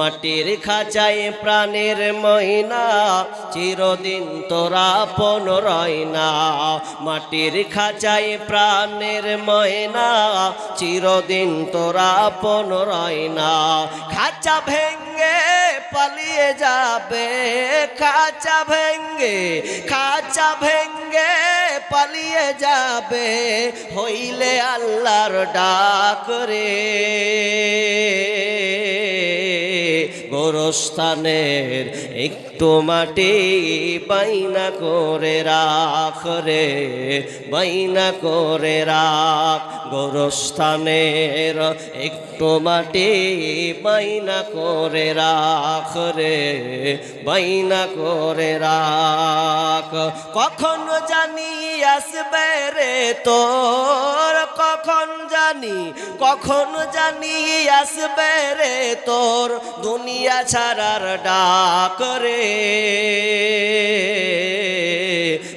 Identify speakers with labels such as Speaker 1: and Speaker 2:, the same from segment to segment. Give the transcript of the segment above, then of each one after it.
Speaker 1: মাটির খাঁচায় প্রাণের ময়না, চিরদিন তোরা আপন রয় না। মাটির খাঁচায় প্রাণের ময়না, চিরদিন তোরা আপন রয় না। খাঁচা ভেঙ্গে পালিয়ে যাবে, খাঁচা ভেঙ্গে পালিয়ে যাবে, হইলে আল্লাহর ডাক রে। গোরস্থানের একটু মাটি বাইনা করে রাখ রে, বাইনা করে রাখ। গোরস্থানের একটু মাটি বাইনা করে রাখ রে, বাইনা করে রাখ। কখন জানি আসবে রে তোর, কখন জানি আসবে রে তোর দুনিয়া ছাড়ার ডাক রে।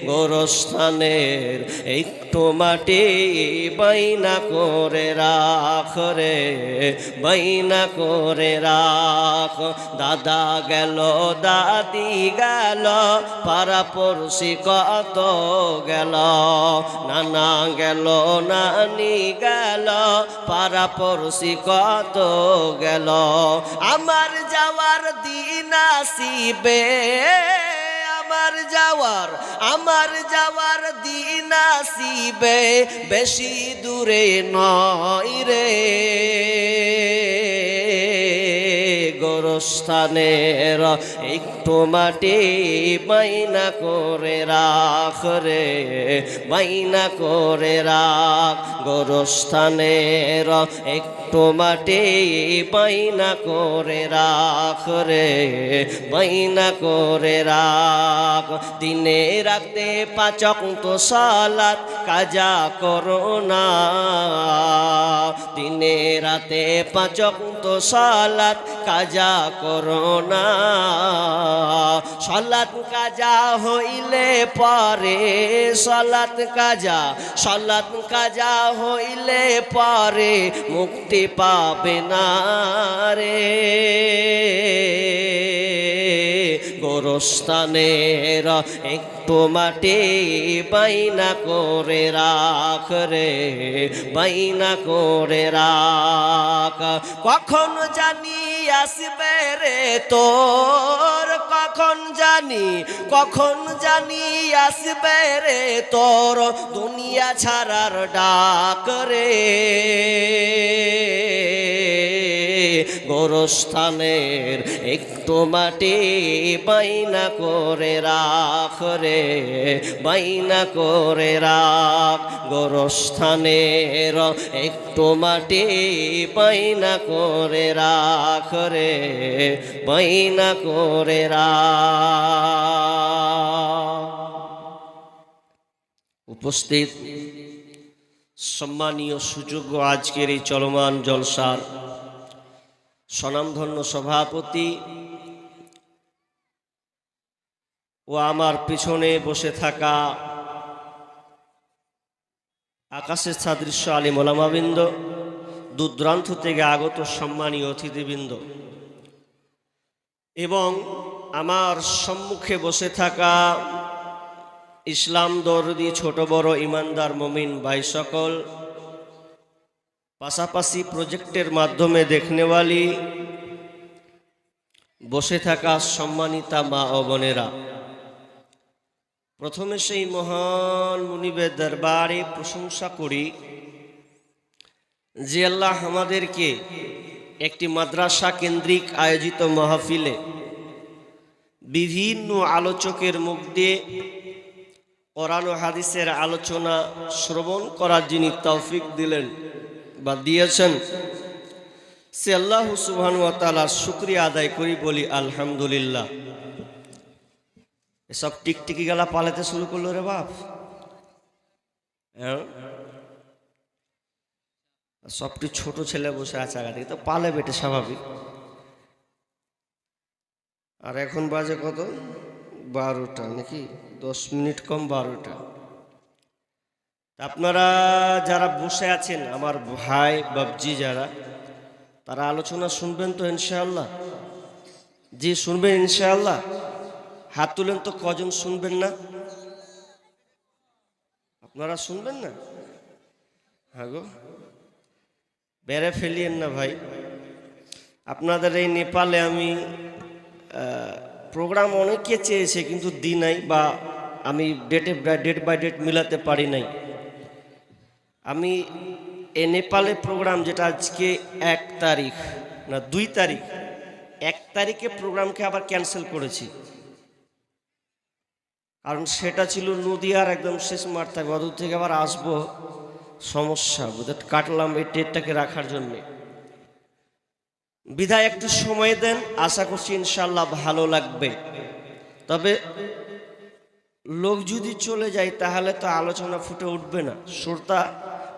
Speaker 1: গোরস্থানের একটু মাটি বাইনা করে রাখ রে, বাইনা করে রাখ। দাদা গেল দাদি গেল, পাড়াপড়শি কত গেল, নানা গেল নানি গেল, পাড়াপড়শি কত গেল। আমার যাওয়ার দিন আসিবে, আমার যাওয়ার দিন আসিবে, বেশি দূরে নয় রে। গোরস্থানের একটু মাটি বাইনা করে রাখ রে, বাইনা করে রাখ। গোরস্থানের একটু মাটি বাইনা করে রাখ রে, বাইনা করে রাখ। দিনে রাতে পাঁচ ওয়াক্ত সালাত কাজা করো না, দিনে রাতে পাঁচ ওয়াক্ত সালাত কাজা করো না। সালাত কাজা হইলে পরে, সালাত কাজা হইলে পরে মুক্তি পাবে না রে। গোরস্থানের একটু মাটি বাইনা করে রাখ রে, বাইনা করে রাখ। কখন জানি আসবে রে তোর, কখন জানি আসবে রে তোর দুনিয়া ছাড়ার ডাক রে। গোরস্থানের একটু মাটি বাইনা করে রাখ রে, বাইনা করে রাখ। গোরস্থানের একটু মাটি বাইনা করে রাখ রে, বাইনা করে রাখ। উপস্থিত সম্মানীয় সুযোগ্য আজকের এই চলমান জলসার স্বনামধন্য সভাপতি ও আমার পিছনে বসে থাকা আকাশের সাদৃশ্য আলিম ওলামাবৃন্দ, দূরদূরান্ত থেকে আগত সম্মানীয় অতিথিবৃন্দ এবং আমার সম্মুখে বসে থাকা ইসলাম দরদি ছোট বড় ইমানদার মুমিন ভাই সকল, পাশাপাশি প্রজেক্টের মাধ্যমে দেখনেওয়ালি বসে থাকা সম্মানিতা মা ও বোনেরা, প্রথমে সেই মহান মুনিবের দরবারে প্রশংসা করি যে আল্লাহ আমাদেরকে একটি মাদ্রাসা কেন্দ্রিক আয়োজিত মাহফিলে বিভিন্ন আলোচকের মুখ দিয়ে কোরআন ও হাদিসের আলোচনা শ্রবণ করার যিনি তৌফিক দিলেন বা দিয়েছেন, সে আল্লাহ সুবহানাহু ওয়া তাআলার শুকরিয়া আদায় করি, বলি আলহামদুলিল্লাহ। এসব টিকটিকি গেলা পালাতে শুরু করলো রে বাপ, হ্যাঁ সবটি ছোট ছেলে বসে আছে আগে থেকে, তো পালে বেটে স্বাভাবিক। আর এখন বাজে কত, 12টা নাকি 10 মিনিট কম 12টা। আপনারা যারা বসে আছেন আমার ভাই বাবজি যারা, তারা আলোচনা শুনবেন তো ইনশাআল্লাহ? জি শুনবেন ইনশাআল্লাহ? হাত তুলেন তো, কজন শুনবেন না? আপনারা শুনবেন না? হ্যাঁ গো, বেড়ে ফেলিয়েন না ভাই। আপনাদের এই নেপালে আমি প্রোগ্রাম অনেকে চেয়েছে কিন্তু দিই নাই, বা আমি ডেট বাই ডেট মিলাতে পারি নাই। আমি এই নেপালে প্রোগ্রাম, যেটা আজকে 1 তারিখ না 2 তারিখ, 1 তারিখে প্রোগ্রামকে আবার ক্যান্সেল করেছি, কারণ সেটা ছিল নদিয়ার একদম শেষ মার্থায়, অদূর থেকে আবার আসবো, সমস্যা বুঝে কাটলাম এই ডেটটাকে রাখার জন্যে। বিধায় একটু সময় দেন, আশা করছি ইনশাল্লাহ ভালো লাগবে। তবে লোক যদি চলে যায় তাহলে তো আলোচনা ফুটে উঠবে না, শ্রোতা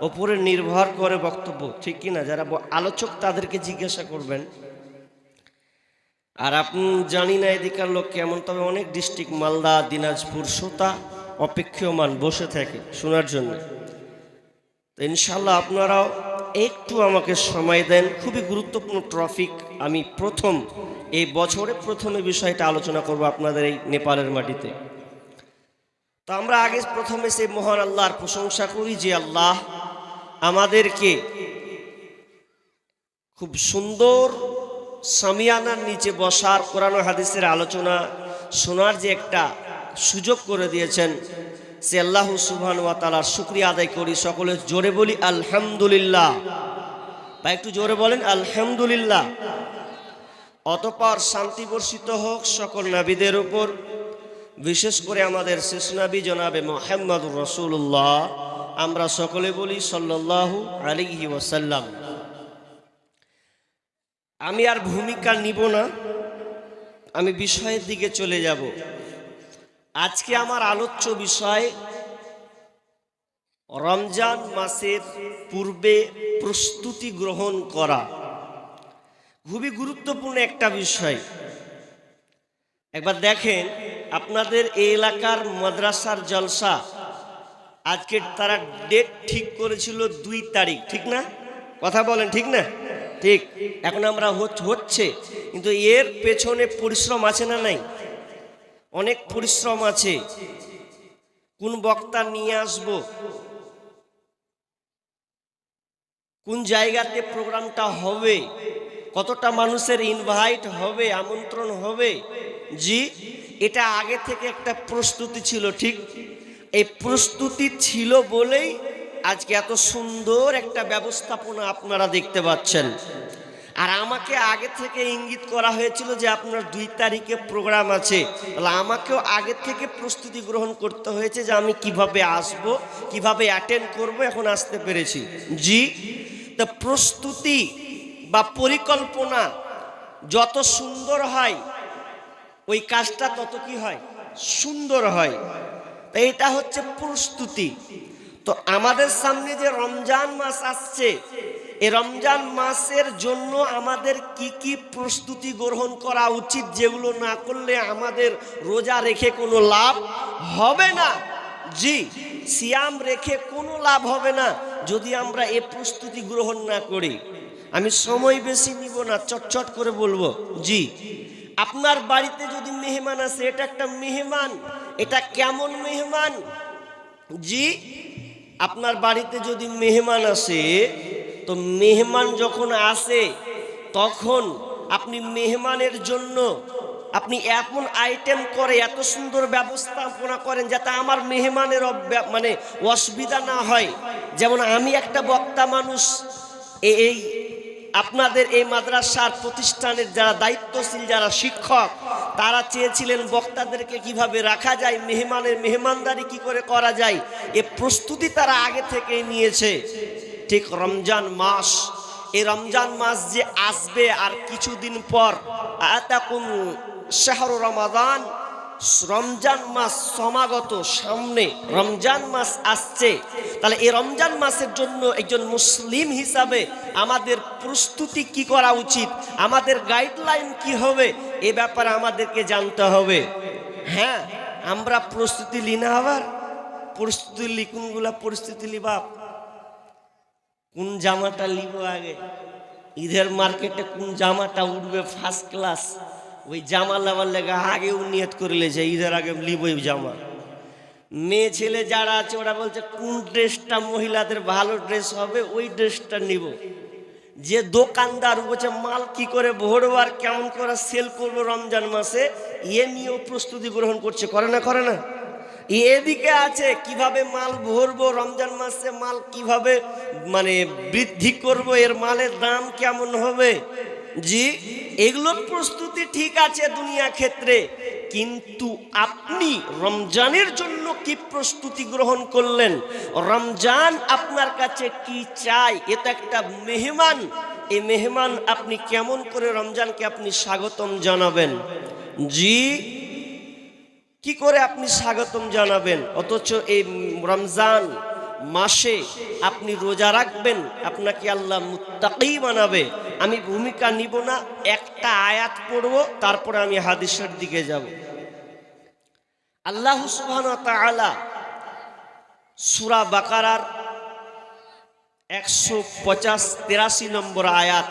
Speaker 1: ওপরে নির্ভর করে বক্তব্য, ঠিক কিনা? যারা আলোচক তাদেরকে জিজ্ঞাসা করবেন। আর আপনি জানি না এদিকার লোক কেমন, তবে অনেক ডিস্ট্রিক্ট, মালদা, দিনাজপুর, শ্রোতা অপেক্ষমান বসে থাকে শোনার জন্য। তো ইনশাল্লাহ আপনারাও একটু আমাকে সময় দেন। খুবই গুরুত্বপূর্ণ টপিক, আমি এই বছরে প্রথমে বিষয়টা আলোচনা করব আপনাদের এই নেপালের মাটিতে। তো আমরা আগে প্রথমে সেই মহান আল্লাহর প্রশংসা করি যে আল্লাহ আমাদেরকে খুব সুন্দর সামিয়ানার নিচে বসার, কোরআন ও হাদিসের আলোচনা শোনার যে একটা সুযোগ করে দিয়েছেন, সে আল্লাহ সুবহানাহু ওয়া তাআলার শুকরিয়া আদায় করি। সকলে জোরে বলি আলহামদুলিল্লাহ। বা একটু জোরে বলেন আলহামদুলিল্লাহ। অতঃপর শান্তি বর্ষিত হোক সকল নবীদের উপর, বিশেষ করে আমাদের শেষ নবী জনাবে মুহাম্মদুর রাসূলুল্লাহ। আমরা সকলে বলি সাল্লাল্লাহু আলাইহি ওয়াসাল্লাম। আমি আর ভূমিকা নিব না, আমি বিষয়ের দিকে চলে যাব। আজকে আমার আলোচ্য বিষয় রমজান মাসের পূর্বে প্রস্তুতি গ্রহণ করা। খুবই গুরুত্বপূর্ণ একটা বিষয়। একবার দেখেন, আপনাদের এই এলাকার মাদ্রাসার জলসা আজকে তারা ডেট ঠিক করেছিল 2 তারিখ, ঠিক না? কথা বলেন, ঠিক না? ঠিক। এখন আমরা হচ্ছে, কিন্তু এর পেছনে পরিশ্রম আছে না নাই? অনেক পরিশ্রম আছে। কোন বক্তা নিয়ে আসব, কোন জায়গাতে প্রোগ্রামটা হবে, কতটা মানুষের ইনভাইট হবে, আমন্ত্রণ হবে, জি এটা আগে থেকে একটা প্রস্তুতি ছিল। ঠিক এই প্রস্তুতি ছিল বলেই আজকে এত সুন্দর একটা ব্যবস্থাপনা আপনারা দেখতে পাচ্ছেন। আর আমাকে আগে থেকে ইঙ্গিত করা হয়েছিল যে আপনার 2 তারিখে প্রোগ্রাম আছে, তাহলে আমাকেও আগে থেকে প্রস্তুতি গ্রহণ করতে হয়েছে যে আমি কিভাবে আসব, কিভাবে অ্যাটেন্ড করব। এখন আসতে পেরেছি, জি। তো প্রস্তুতি বা পরিকল্পনা যত সুন্দর হয়, ওই কাজটা তত কি হয়, সুন্দর হয়। তো এটা হচ্ছে প্রস্তুতি। তো আমাদের সামনে যে রমজান মাস আসছে, এই রমজান মাসের জন্য আমাদের কি কি প্রস্তুতি গ্রহণ করা উচিত, যেগুলো না করলে আমাদের রোজা রেখে কোনো লাভ হবে না। জি, সিয়াম রেখে কোনো লাভ হবে না যদি আমরা এই প্রস্তুতি গ্রহণ না করি। আমি সময় বেশি নিব না, চটচট করে বলবো। জি, আপনার বাড়িতে যদি মেহমান আসে, এটা একটা মেহমান। এটা কেমন মেহমান? জি, আপনার বাড়িতে যদি মেহমান আসে, তো মেহমান যখন আসে তখন আপনি মেহমানের জন্য আপনি এমন আইটেম করে, এত সুন্দর ব্যবস্থাপনা করেন যাতে আমার মেহমানের মানে অসুবিধা না হয়। যেমন আমি একটা বক্তা মানুষ, এই আপনাদের এই মাদ্রাসার প্রতিষ্ঠানের যারা দায়িত্বশীল, যারা শিক্ষক, তারা চেয়েছিলেন বক্তাদেরকে কিভাবে রাখা যায়, মেহমানদারি কি করে করা যায়, এ প্রস্তুতি তারা আগে থেকেই নিয়েছে। ঠিক রমজান মাস, এই রমজান মাস যে আসবে আর কিছুদিন পর, আতাকুম শাহরু রমাদান, রমজান মাস সমাগত, সামনে রমজান মাস আসছে। তাহলে এই রমজান মাসের জন্য একজন মুসলিম হিসাবে আমাদের প্রস্তুতি কি করা উচিত, আমাদের গাইডলাইন কি হবে, এ ব্যাপারে আমাদেরকে জানতে হবে। হ্যাঁ, আমরা প্রস্তুতি লি না, আবার প্রস্তুতি লি, কোনগুলা প্রস্তুতি লিবা, কোন জামাটা লিব আগে, ঈদের মার্কেটে কোন জামাটা উঠবে ফার্স্ট ক্লাস, ওই জামা লাবার লেগে আগেও নিয়ত করলে যে ঈদের আগে লিবই জামা। মেয়ে ছেলে যারা আছে ওরা বলছে কোন ড্রেসটা মহিলাদের ভালো ড্রেস হবে ওই ড্রেসটা নিব। যে দোকানদার বলছে মাল কি করে ভরবো আর কেমন করে সেল করবো রমজান মাসে, এ নিয়েও প্রস্তুতি গ্রহণ করছে, করে না করে না? এদিকে আছে কিভাবে মাল ভরবো রমজান মাসে, মাল কিভাবে মানে বৃদ্ধি করব, এর মালের দাম কেমন হবে। জি, এগুলোর প্রস্তুতি ঠিক আছে দুনিয়া ক্ষেত্রে, কিন্তু আপনি রমজানের জন্য কি প্রস্তুতি গ্রহণ করলেন? রমজান আপনার কাছে কি চাই? এটা একটা মেহমান, এই মেহমান আপনি কেমন করে রমজানকে আপনি স্বাগতম জানাবেন? জি, কি করে আপনি স্বাগতম জানাবেন? অথচ এই রমজান মাসে আপনি রোজা রাখবেন, আপনাকে আল্লাহ মুত্তাকি বানাবে। আমি ভূমিকা নিব না, একটা আয়াত পড়ব, তারপরে আমি হাদিসের দিকে যাব। আল্লাহ সুবহানাহু ওয়া তাআলা সূরা বাকারার 183 নম্বর আয়াত,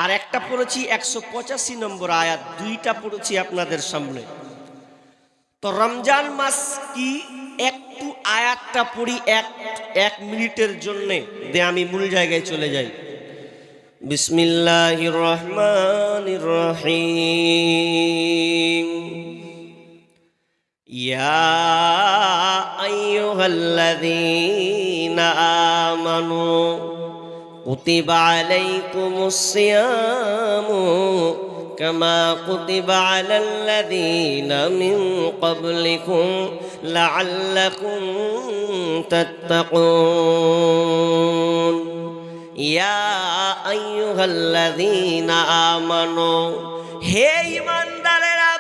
Speaker 1: আর একটা পড়েছি 185 নম্বর আয়াত, দুইটা পড়েছি আপনাদের সামনে। তো রমজান মাস কি একটু আয়াতটা পড়ি এক মিনিটের জন্যে, দে আমি মূল জায়গায় চলে যাই। বিসমিল্লাহির রহমানির রহিম। ইয়া আইয়ুহাল্লাযীনা আমানু কুতিবা আলাইকুমুস সিয়ামু কামা কুতিবা আলাল্লাযীনা মিন ক্বাবলিকুম লাআল্লাকুম তাত্তাকুন। ইয়া আইয়ুহাল্লাযীনা আমানু, হে ঈমানদারেরা,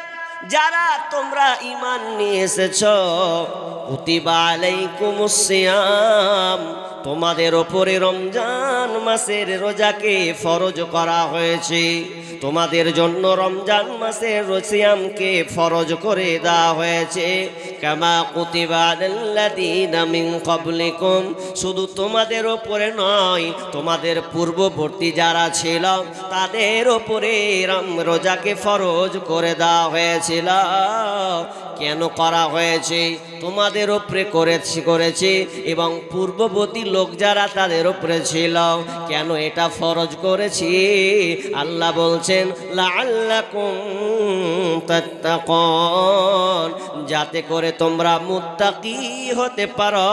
Speaker 1: যারা তোমরা ঈমান নিয়ে এসেছো, কুতিবা আলাইকুমুস সিয়াম, তোমাদের ওপরে রমজান মাসের রোজাকে ফরজ করা হয়েছে। তোমাদের জন্য রমজান মাসের সিয়ামকে ফরজ করে দেওয়া হয়েছে। কামা কুতিবা আলাল্লাযীনা মিন ক্বাবলিকুম, শুধু তোমাদের ওপরে নয়, তোমাদের পূর্ববর্তী যারা ছিল তাদের ওপরে রোজাকে ফরজ করে দেওয়া হয়েছিল। কেন করা হয়েছে? তোমাদের ওপরে করেছে এবং পূর্ববর্তী লোক যারা তাদের ওপরে ছিল, কেন এটা ফরজ করেছি? আল্লাহ বলছেন লাআল্লাকুম তাত্তাকুন, যাতে করে তোমরা মুত্তাকি হতে পারো,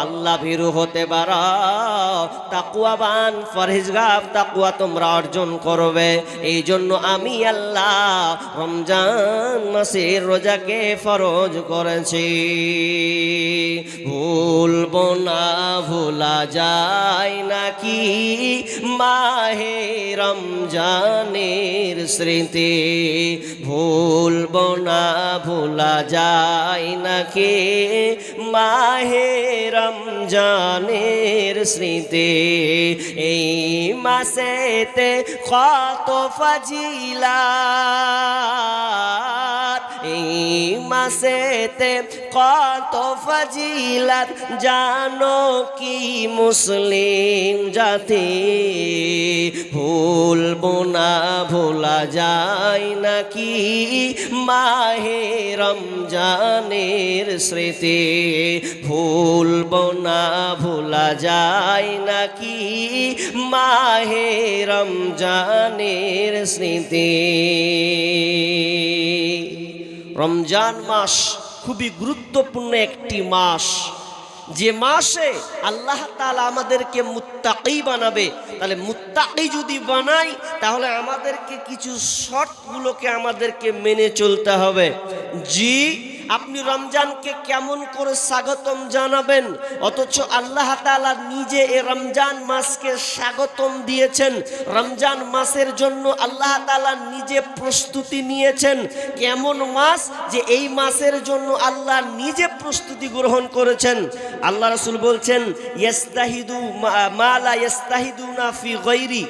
Speaker 1: আল্লাহ ভীরু হতে পারো, তাকওয়াবান পরহেজগার তাকওয়া তোমরা অর্জন করবে। এই জন্য আমি আল্লাহ রমজান মাসের রোজাকে ফরজ করেছি। ভুলবো না, ভোলা যায় নাকি মাহে রমজানের স্মৃতি? ভুলবো না, ভোলা যায় নাকি মাহে রমজানের স্মৃতি? এই মাসেতে কত ফাজিলাত, এই মাসেতে কত ফাজিলাত জানো কি মুসলিম জাতি? ভুলবো না, ভোলা যায় নাকি মাহে রমজানের স্মৃতি? ভুলবো না, ভোলা যায় নাকি মাহে রমজানের স্মৃতি? রমজান মাস খুবই গুরুত্বপূর্ণ একটি মাস, যে মাসে আল্লাহ তাআলা আমাদেরকে মুত্তাকি বানাবে। তাহলে মুত্তাকি যদি বানাই, তাহলে আমাদেরকে কিছু শর্তগুলোকে আমাদেরকে মেনে চলতে হবে। জি, আপনি রমজানকে কেমন করে স্বাগতম জানাবেন? অথচ আল্লাহ তাআলা নিজে এই রমজান মাসকে স্বাগতম দিয়েছেন। রমজান মাসের জন্য আল্লাহ তাআলা নিজে প্রস্তুতি নিয়েছেন। কেমন মাস যে এই মাসের জন্য আল্লাহ নিজে প্রস্তুতি গ্রহণ করেছেন। আল্লাহ রাসূল বলছেন ইস্তাহিদু মা লা ইস্তাহিদুনা ফি গায়রি,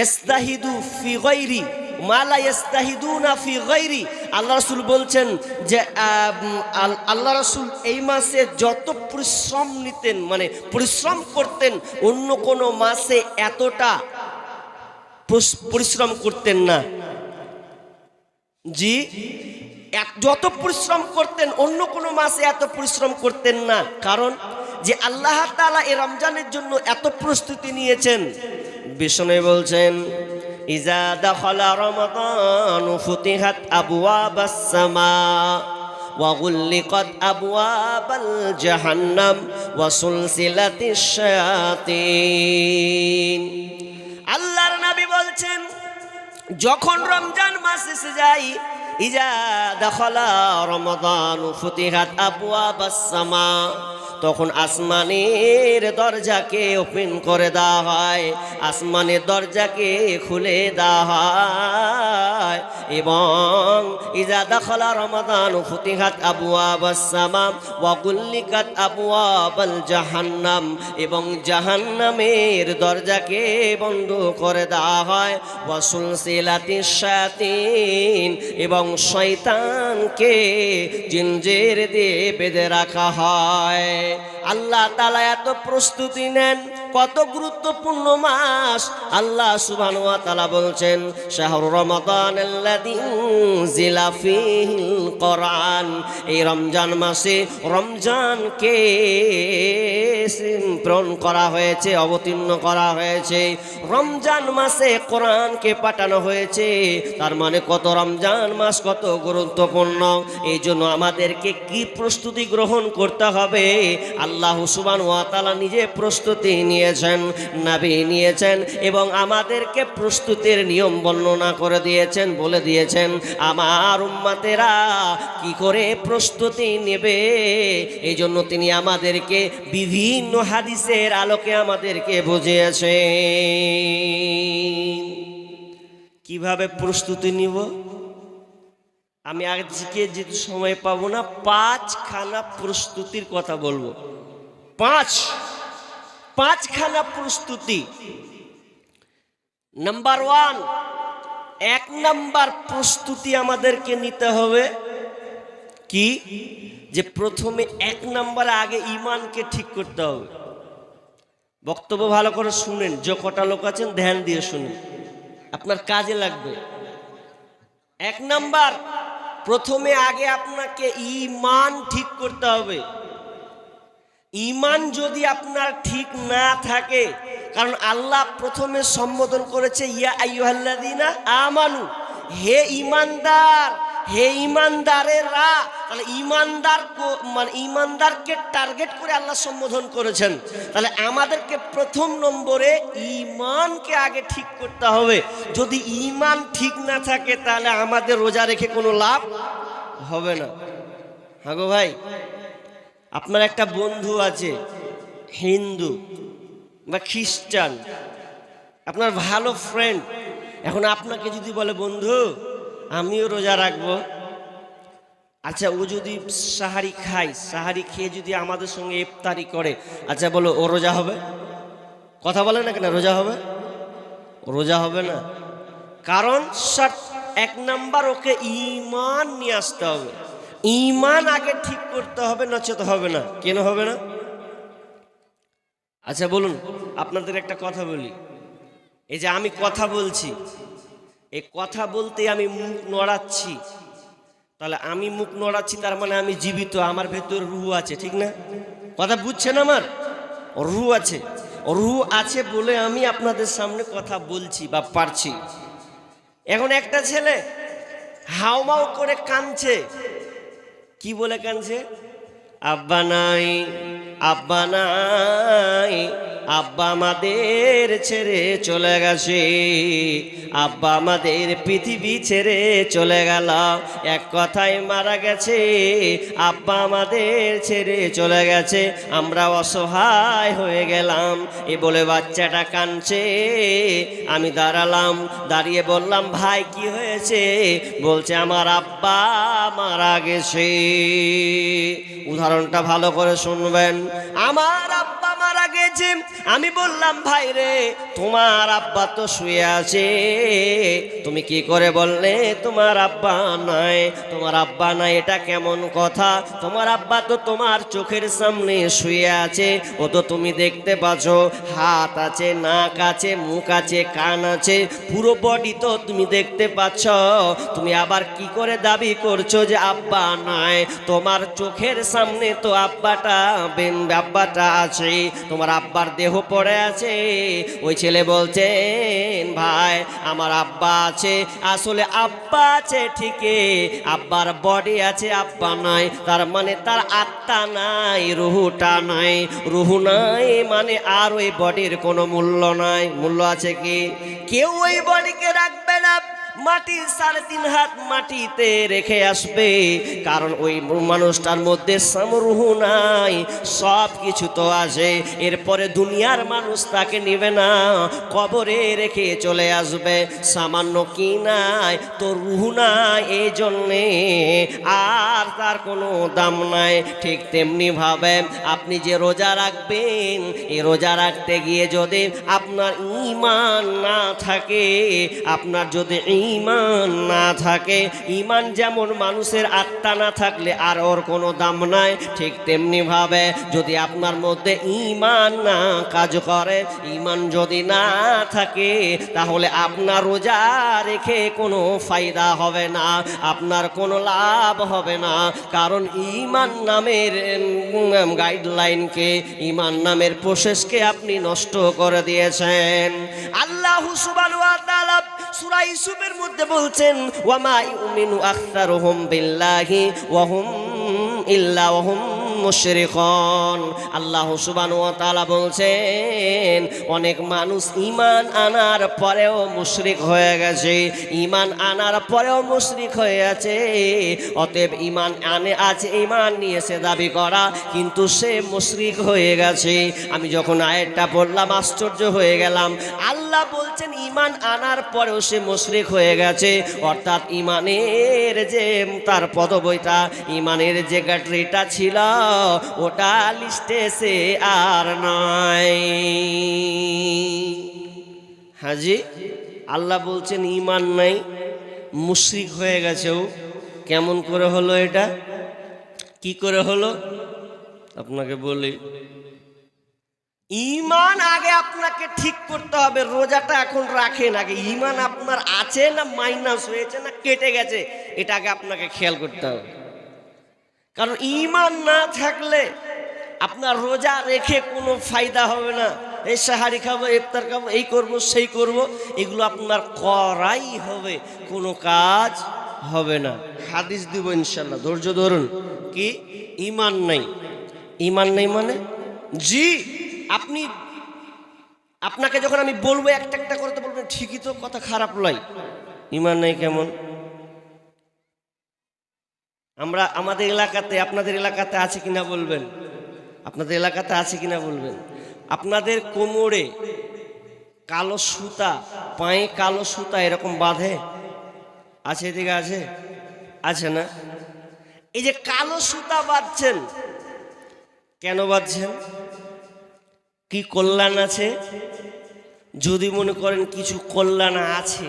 Speaker 1: ইস্তাহিদু ফি গায়রি মা লা ইস্তাহিদুনা ফি গায়রি। আল্লাহ রাসূল বলছেন যে আল্লাহ রাসূল এই মাসে যত পরিশ্রম নিতেন, মানে পরিশ্রম করতেন, অন্য কোনো মাসে এতটা পরিশ্রম করতেন না। জি, যত পরিশ্রম করতেন অন্য কোনো মাসে এত পরিশ্রম করতেন না। কারণ যে আল্লাহ তাআলা এই রমজানের জন্য এত প্রস্তুতি নিয়েছেন। বিষ্ণু বলছেন, ইজা দাখালা রমাদান ফুতিহাত আবওয়াবাস সামা ওয়া গুল্লিকাত আবওয়াবাল জাহান্নাম ওয়া সুলসিলাতিশ শায়াতিন। আল্লাহর নবী বলছেন, যখন রমজান মাস এসে যায়, ইজা দাখালা রমাদান ফুতিহাত আবওয়াবাস সামা, তখন আসমানের দরজাকে ওপেন করে দেওয়া হয়, আসমানের দরজাকে খুলে দেওয়া হয়। এবং ইজা দাখালা রমাদান ফুতিহাত আবওয়াবাস সামা ওয়া গুল্লিকাত আবওয়াবাল জাহান্নাম, এবং জাহান্নামের দরজাকে বন্ধ করে দেওয়া হয়। ওয়া সুলসিলাতিশ শায়াতিন, এবং শয়তানকে জিনজির দিয়ে বেঁধে রাখা হয়। আল্লাহ তাআলা এত প্রস্তুতি নেন, কত গুরুত্বপূর্ণ মাস। আল্লাহ সুবহানাহু ওয়া তাআলা বলছেন, শাহরু রমাদানাল্লাযী উনজিলা ফীহিল কোরআন, এই রমজান মাসে রমজানকে প্রেরণ করা হয়েছে, অবতীর্ণ করা হয়েছে। রমজান মাসে কোরআনকে পাঠানো হয়েছে। তার মানে কত রমজান মাস কত গুরুত্বপূর্ণ। এই জন্য আমাদেরকে কি প্রস্তুতি গ্রহণ করতে হবে, আল্লাহ সুবহানাহু ওয়া তাআলা নিজে প্রস্তুতি নিয়েছেন, নবী নিয়েছেন, এবং আমাদেরকে প্রস্তুতির নিয়ম বর্ণনা করে দিয়েছেন, বলে দিয়েছেন আমার উম্মতেরা কি করে প্রস্তুতি নেবে। এই জন্য তিনি আমাদেরকে বিভিন্ন হাদিসের আলোকে আমাদেরকে বুঝিয়েছেন কিভাবে প্রস্তুতি নিব। আমি আজকে যেহেতু সময় পাবো না, 5খানা প্রস্তুতির কথা বলবো। পাঁচখানা প্রস্তুতি। নাম্বার 1, 1 নাম্বার প্রস্তুতি আমাদেরকে নিতে হবে কি, যে প্রথমে 1 নাম্বার আগে ঈমানকে ঠিক করতে হবে। বক্তব্য ভালো করে শুনেন, যে কটা লোক আছেন ধ্যান দিয়ে শুনেন, আপনার কাজে লাগবে। 1 নাম্বার, প্রথমে আগে আপনাকে ঈমান ঠিক করতে হবে। ঈমান যদি আপনার ঠিক না থাকে, কারণ আল্লাহ প্রথমে সম্বোধন করেছে ইয়া আইয়ুহাল্লাযীনা আমানু, হে ঈমানদার, হে ঈমানদারেরা। তাহলে ঈমানদার মানে ঈমানদারকে টার্গেট করে আল্লাহ সম্বোধন করেছেন। তাহলে আমাদেরকে প্রথম নম্বরে ঈমানকে আগে ঠিক করতে হবে। যদি ঈমান ঠিক না থাকে তাহলে আমাদের রোজা রেখে কোনো লাভ হবে না। হ্যাঁ গো ভাই, আপনার একটা বন্ধু আছে হিন্দু বা খ্রিস্টান, আপনার ভালো ফ্রেন্ড। এখন আপনাকে যদি বলে বন্ধু আমিও রোজা রাখবো, আচ্ছা ও যদি সাহারি খায়, সাহারি খেয়ে যদি আমাদের সঙ্গে ইফতারি করে, আচ্ছা বলো ও রোজা হবে? কথা বলে না কেন, রোজা হবে? রোজা হবে না। কারণ 1 নাম্বার ওকে ঈমান নিয়ে আসতে হবে, ঈমান আগে ঠিক করতে হবে, নচেত হবে না। কেন হবে না? আচ্ছা বলুন, আপনাদের একটা কথা বলি। এই যে আমি কথা বলছি, এই কথা বলতে আমি মুখ নড়াচ্ছি, তাহলে আমি মুখ নড়াচ্ছি তার মানে আমি জীবিত, আমার ভেতর রূহ আছে, ঠিক না? কথা বুঝছেন? আমার রূহ আছে, রূহ আছে বলে আমি আপনাদের সামনে কথা বলছি বা পারছি। এখন একটা ছেলে হাউমাউ করে কাঁদছে। কি বলে কাঁদছে? আব্বা নাই, আব্বা নাই, আব্বা আমাদের ছেড়ে চলে গেছে, আব্বা আমাদের পৃথিবী ছেড়ে চলে গেল, এক কথায় মারা গেছে, আব্বা আমাদের ছেড়ে চলে গেছে, আমরা অসহায় হয়ে গেলাম। এ বলে বাচ্চাটা কাঁদছে। আমি দাঁড়ালাম, দাঁড়িয়ে বললাম ভাই কি হয়েছে? বলছে আমার আব্বা মারা গেছে। উদাহরণটা ভালো করে শুনবেন। আমার আব্বা মারা গেছে, দিয়েছে। আমি বললাম ভাই রে তোমার আব্বা তো শুয়ে আছে, তুমি কি করে বললে তোমার আব্বা নাই? তোমার আব্বা নাই এটা কেমন কথা? তোমার আব্বা তো তোমার চোখের সামনে শুয়ে আছে, ও তো তুমি দেখতে পাচ্ছ, হাত আছে, নাক আছে, মুখ আছে, কান আছে, পুরো বডি তো তুমি দেখতে পাচ্ছ। তুমি আবার কি করে দাবি করছো যে আব্বা নাই? তোমার চোখের সামনে তো আব্বাটা আছে, তোমার আব্বার দেহ পড়ে আছে। ওই ছেলে বলছেন ভাই আমার আব্বা আছে, আসলে আব্বা আছে ঠিকই, আব্বার বডি আছে, আব্বা নাই, তার মানে তার আত্মা নাই, রুহুটা নাই। রুহু নাই মানে আর ওই বডির কোনো মূল্য নাই। মূল্য আছে কি? কেউ ওই বডিকে রাখবে না, মাটি 3.5 হাত মাটিতে রেখে আসবে, কারণ ওই মানুষটার মধ্যে রুহু নাই, সব কিছু তো আছে। এরপরে দুনিয়ার মানুষ তাকে নিবে না, কবরে রেখে চলে আসবে। সামান্য কি নাই তো রুহু নাই, এই জন্যে আর তার কোনো দাম নাই। ঠিক তেমনি ভাবে আপনি যে রোজা রাখবেন, এই রোজা রাখতে গিয়ে যদি আপনার ঈমান না থাকে, আপনার যদি ঈমান না থাকে, ঈমান যেমন মানুষের আত্মা না থাকলে আর ওর কোনো দাম নাই, ঠিক তেমনি ভাবে যদি আপনার মধ্যে ঈমান না কাজ করে, ঈমান যদি না থাকে, তাহলে আপনার রোজা রেখে কোনো ফায়দা হবে না, আপনার কোনো লাভ হবে না। কারণ ঈমান নামের গাইডলাইনকে, ঈমান নামের প্রসেসকে আপনি নষ্ট করে দিয়েছেন। আল্লাহ সুবহানাহু ওয়া তাআলা সূরা ইউসুফের মধ্যে বলছেন ওয়া মা ইউমিনু আকসারুহুম বিল্লাহি ওয়া হুম ইল্লা ওয়া হুম মুশরিকুন। আল্লাহ সুবহানাহু ওয়া তাআলা বলছেন অনেক মানুষ ঈমান আনার পরেও মুশরিক হয়ে গেছে, ঈমান আনার পরেও মুশরিক হয়ে আছে। অতএব ঈমান আছে, ঈমান নিয়ে সে দাবি করা, কিন্তু সে মুশরিক হয়ে গেছে। আমি যখন আয়াতটা পড়লাম আশ্চর্য হয়ে গেলাম। আল্লাহ বলছেন ঈমান আনার পরেও সে মুশরিক হয়ে গেছে, অর্থাৎ ঈমানের যে তার পদবইটা, ঈমানের যে গ্যাটারিটা ছিল ওটা লিস্টে সে আর নাই। হাজি আল্লাহ বলছেন ঈমান নাই, মুশরিক হয়ে গেছেও। কেমন করে হলো এটা? কি করে হলো আপনাকে বলি। ঈমান আগে আপনাকে ঠিক করতে হবে। রোজাটা এখন রাখেন, আগে ঈমান আপনার আছে না মাইনাস হয়েছে না কেটে গেছে, এটা আগে আপনাকে খেয়াল করতে হবে। কারণ ঈমান না থাকলে আপনার রোজা রেখে কোনো ফায়দা হবে না। এই সাহারি খাবো, ইফতার খাবো, এই করব সেই করব, এগুলো আপনার করাই হবে, কোনো কাজ হবে না। হাদিস দিব ইনশাল্লাহ, ধৈর্য ধরুন। কি ঈমান নাই? ঈমান নেই মানে জি, আপনাকে যখন আমি বলবো একটা একটা করে তো বলবেন ঠিকই তো, কথা খারাপ নয়। ঈমান নেই কেমন? আমরা আমাদের এলাকাতে, আপনাদের এলাকাতে আছে কিনা বলবেন, আপনাদের এলাকাতে আছে কিনা বলবেন। আপনাদের কোমরে কালো সুতা, পায়ে কালো সুতা এরকম বাঁধে, আছে? এদিকে আছে? আছে না? এই যে কালো সুতা বাঁধছেন, কেন বাঁধছেন? কি কল্যাণ আছে? যদি মনে করেন কিছু কল্যাণ আছে।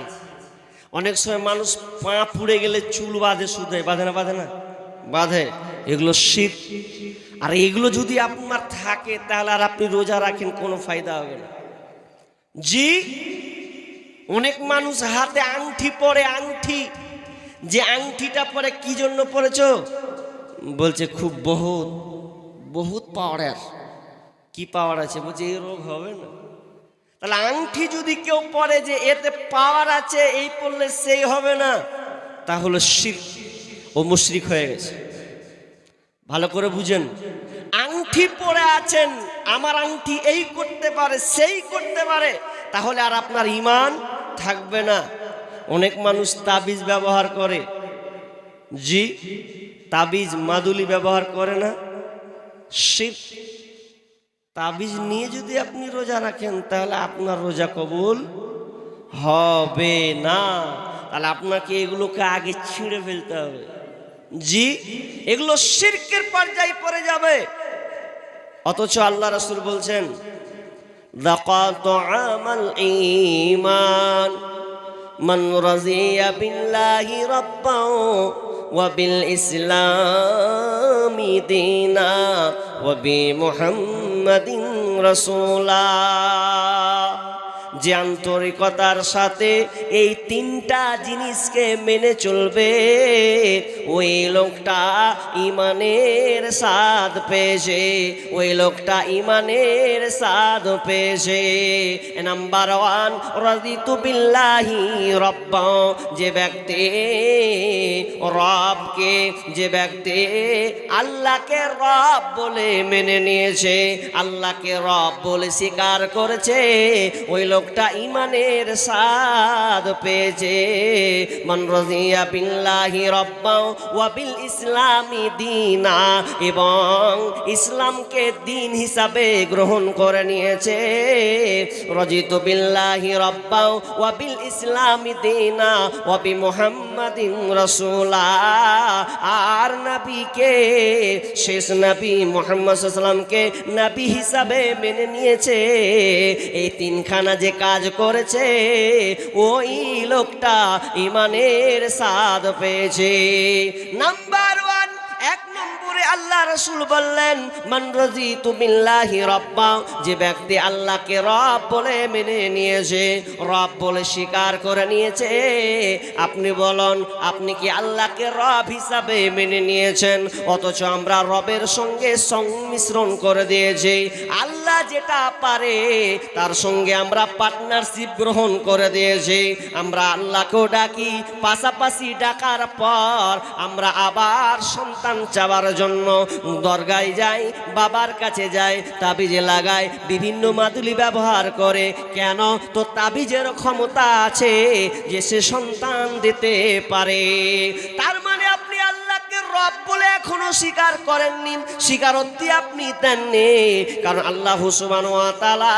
Speaker 1: অনেক সময় মানুষ পা পুড়ে গেলে চুল বাঁধে, সুদে বাঁধে না? বাঁধে না? বাঁধে। এগুলো শিরক। আর এগুলো যদি আপনার থাকে তাহলে আর আপনি রোজা রাখেন কোনো ফায়দা হবে না। জি, অনেক মানুষ হাতে আংটি পরে, আংটি, যে আংটিটা পরে কি জন্য পরেছো? বলছে খুব বহুত বহুত পাওয়ার। কি পাওয়ার আছে? বলছে এই রোগ হবে না। তাহলে আংটি যদি কেউ পরে যে এতে পাওয়ার আছে, এই পড়লে সেই হবে না, তাহলে শিরক, ও মুশরিক হয়ে গেছে। ভালো করে বুঝেন। আংটি পরে আছেন, আমার আংটি এই করতে পারে সেই করতে পারে, তাহলে আর আপনার ঈমান থাকবে না। অনেক মানুষ তাবিজ ব্যবহার করে। জি, তাবিজ মাদুলি ব্যবহার করে না? শিরক। তাবিজ নিয়ে যদি আপনি রোজা রাখেন তাহলে আপনার রোজা কবুল হবে না। তাহলে আপনাকে এগুলোকে আগে ছিঁড়ে ফেলতে হবে। জি, এগুলো শিরকের পর্যায়ে পড়ে যাবে। অথচ আল্লাহ রাসূল বলছেন যাকা তুআমাল ঈমান মান রাযিয়া বিল্লাহি রাব্বান ওয়া বিল ইসলামি দীনা ওয়া বি মুহাম্মাদিন রাসূলা। যে আন্তরিকতার সাথে এই তিনটা জিনিসকে মেনে চলবে ওই লোকটা ইমানের স্বাদ পেয়েছে, ওই লোকটা ইমানের স্বাদ পেয়েছে। নাম্বার 1, রাদিতু বিল্লাহি রাব্বা। যে ব্যক্তি রবকে, যে ব্যক্তি আল্লাহকে রব বলে মেনে নিয়েছে, আল্লাহকে রব বলে স্বীকার করেছে, ওই লোকটা ইমানের স্বাদ পেয়েছে। মান রাযিয়া বিল্লাহি রাব্বা ওয়া বিল ইসলামি দীনা, এবং ইসলামকে দিন হিসাবে গ্রহণ করে নিয়েছে। রাযিতু বিল্লাহি রাব্বা ওয়া বিল ইসলামি দীনা ওয়া বি মুহাম্মাদিন রাসূলা। আর নবীকে, শেষ নবী মুহাম্মদ সাল্লাল্লাহু আলাইহি ওয়াসাল্লামকে নবী হিসাবে মেনে নিয়েছে। এই তিনখানা যে কাজ করেছে ওই লোকটা ইমানের স্বাদ পেয়েছে। নাম্বার 1, 1 নম্বরে আল্লাহ রাসূল বললেন মান রাযিতু বিল্লাহি রাব্বা। যে ব্যক্তি আল্লাহকে রব বলে মেনে নিয়েছে, রব বলে স্বীকার করে নিয়েছে। আপনি বলুন, আপনি কি আল্লাহকে রব হিসাবে মেনে নিয়েছেন? অথচ আমরা রবের সঙ্গে সংমিশ্রণ করে দিয়েছি। আল্লাহ যেটা পারে তার সঙ্গে আমরা পার্টনারশিপ গ্রহণ করে দিয়েছি। আমরা আল্লাহকেও ডাকি, পাশাপাশি ডাকার পর আমরা আবার সন্তান চাওয়ার জন্য দরগায় যাই, বাবার কাছে যাই, তাবিজে লাগায়, বিভিন্ন মাদুলি ব্যবহার করে। কেন? তো তাবিজের ক্ষমতা আছে যে সে সন্তান দিতে পারে। তার মানে আপনি আল্লাহকে রব বলে এখনো স্বীকার করেননি, স্বীকারোক্তি আপনি দেননি। কারণ আল্লাহ সুবহানাহু ওয়া তাআলা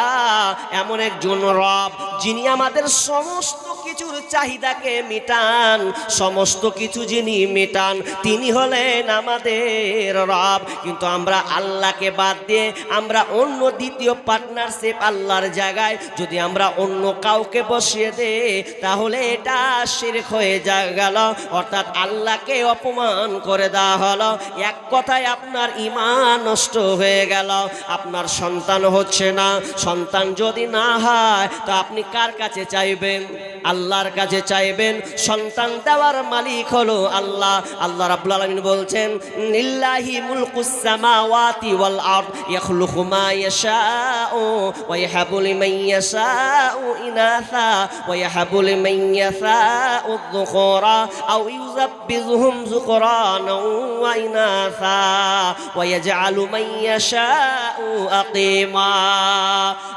Speaker 1: এমন একজন রব যিনি আমাদের সমস্ত কিছুর চাহিদাকে মেটান, সমস্ত কিছু যিনি মেটান তিনি হলেন আমাদের রব। কিন্তু আমরা আল্লাহকে বাদ দিয়ে আমরা অন্য দ্বিতীয় পার্টনারশিপ আল্লাহর জায়গায় যদি আমরা অন্য কাউকে বসিয়ে দেই তাহলে এটা শিরক হয়ে গেল, অর্থাৎ আল্লাহকে অপমান করে দেওয়া হলো। এক কথায় আপনার ঈমান নষ্ট হয়ে গেল। আপনার সন্তান হচ্ছে না, সন্তান যদি না হয় তো আপনি কার কাছে চাইবেন? আল্লাহর কাছে চাইবেন। সন্তান দেওয়ার মালিক হলো আল্লাহ। আল্লাহ রাব্বুল আলামিন বলছেন লিল্লাহি মুলকুস সামাওয়াতি ওয়াল আরদ ইয়াখলুকু মা ইয়াশাউ ওয়া ইয়াহাবু লিমান ইয়াশাউ ইনাসা ওয়া ইয়াহাবু লিমান ইয়াশাউ যুকুরা আও ইউযাব্বিযুহুম যুকরানা ওয়া ইনাসা ওয়া ইয়াজআলু মান ইয়াশাউ আকিমা।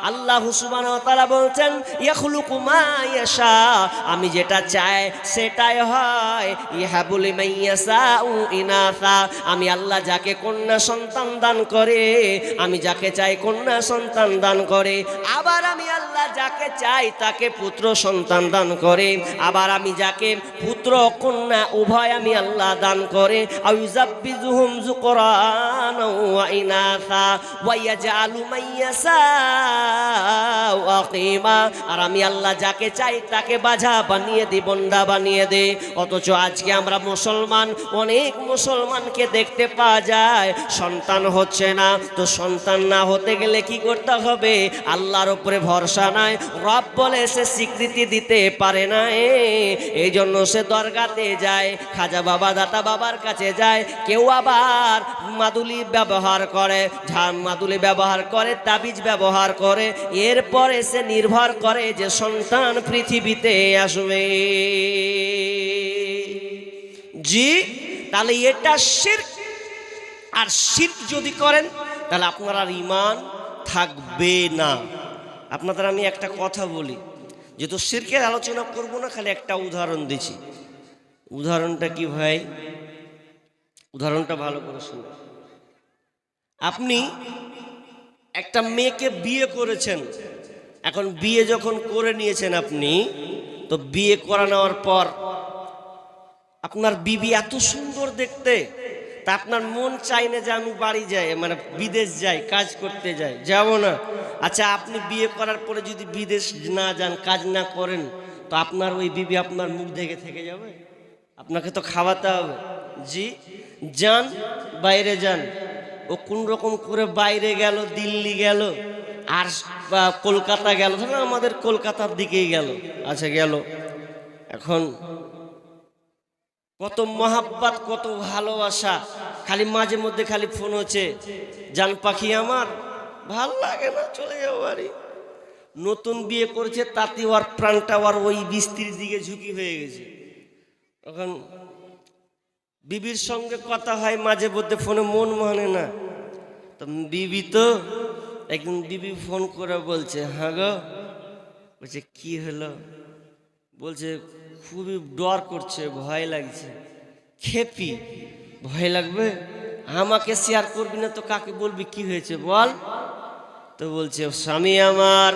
Speaker 1: আল্লাহ সুবহানাহু ওয়া তাআলা বলছেন ইয়াখলুকু মা ইয়াশা, আমি যেটা চাই সেটাই হয়। ইয়াহাবু লিমান ইয়াশাউ ইনাসা, আমি আল্লাহ যাকে কন্যা সন্তান দান করে, আমি যাকে চাই কন্যা সন্তান দান করে। আবার আমি আল্লাহ যাকে চাই তাকে পুত্র সন্তান দান করে। আবার আমি যাকে পুত্র কন্যা উভয় আমি আল্লাহ দান করে। আও ইউযাব্বিযুহুম যুকরানা ওয়া ইনাসা ওয়া ইয়াজআলু মান ইয়াশাউ আকিমা, আর আমি আল্লাহ যাকে চাই তাকে বাজা বানিয়ে দিই, বন্দা বানিয়ে দে। অথচ আজকে আমরা মুসলমান, অনেক মুসলমানকে দেখতে পাওয়া যায় সন্তান হচ্ছে না। তো সন্তান না হতে গেলে কি করতে হবে? আল্লাহর উপরে ভরসা নাই, রব বলে সে স্বীকৃতি দিতে পারে না। এই জন্য সে দরগাতে যায়, খাজা বাবা দাতা বাবার কাছে যায়। কেউ আবার মাদুলি ব্যবহার করে, মাদুলি ব্যবহার করে, তাবিজ ব্যবহার করে। এরপরে সে নির্ভর করে যে সন্তান পৃথিবীতে আসবে। জি, তাহলে এটা শিরক। আর শিরক যদি করেন তাহলে আপনার আর ঈমান থাকবে না। আপনাদের আমি একটা কথা বলি, যেহেতু শিরকের আলোচনা করব না, খালি একটা উদাহরণ দিচ্ছি। উদাহরণটা কি ভাই? উদাহরণটা ভালো করে শুনুন। আপনি একটা মেয়েকে বিয়ে করেছেন, এখন বিয়ে যখন করে নিয়েছেন আপনি, তো বিয়ে করা নেওয়ার পর আপনার বিবি এত সুন্দর দেখতে, তা আপনার মন চাই না যে আমি বাড়ি যাই, মানে বিদেশ যাই, কাজ করতে যাই, যাব না। আচ্ছা, আপনি বিয়ে করার পরে যদি বিদেশ না যান, কাজ না করেন, তো আপনার ওই বিবি আপনার মুখ দেখে থেকে যাবে? আপনাকে তো খাওয়াতে হবে। জি, যান, বাইরে যান। ও কোন রকম করে বাইরে গেল, দিল্লি গেল আর কলকাতা গেল, ধরো আমাদের কলকাতার দিকেই গেল। আচ্ছা গেল, এখন কত মহাব্বত, কত ভালোবাসা, খালি মাঝে মধ্যে খালি ফোন হচ্ছে, জান পাখি আমার, ভাল লাগে না, চলে যাও বাড়ি। নতুন বিয়ে করেছে, তাতে ওর প্রাণটা ওর ওই স্ত্রীর দিকে ঝুঁকি হয়ে গেছে। এখন বিবির সঙ্গে কথা হয় মাঝে মধ্যে ফোনে, মন মানে না। তো বিবি তো একদিন বিবি ফোন করে বলছে, হ্যাঁ গো, বলছে কি হলো? বলছে খুবই ডর করছে, ভয় লাগছে। খেপি, ভয় লাগবে? আমাকে শেয়ার করবি না তো কাকে বলবি, কি হয়েছে বল? তো বলছে, স্বামী আমার,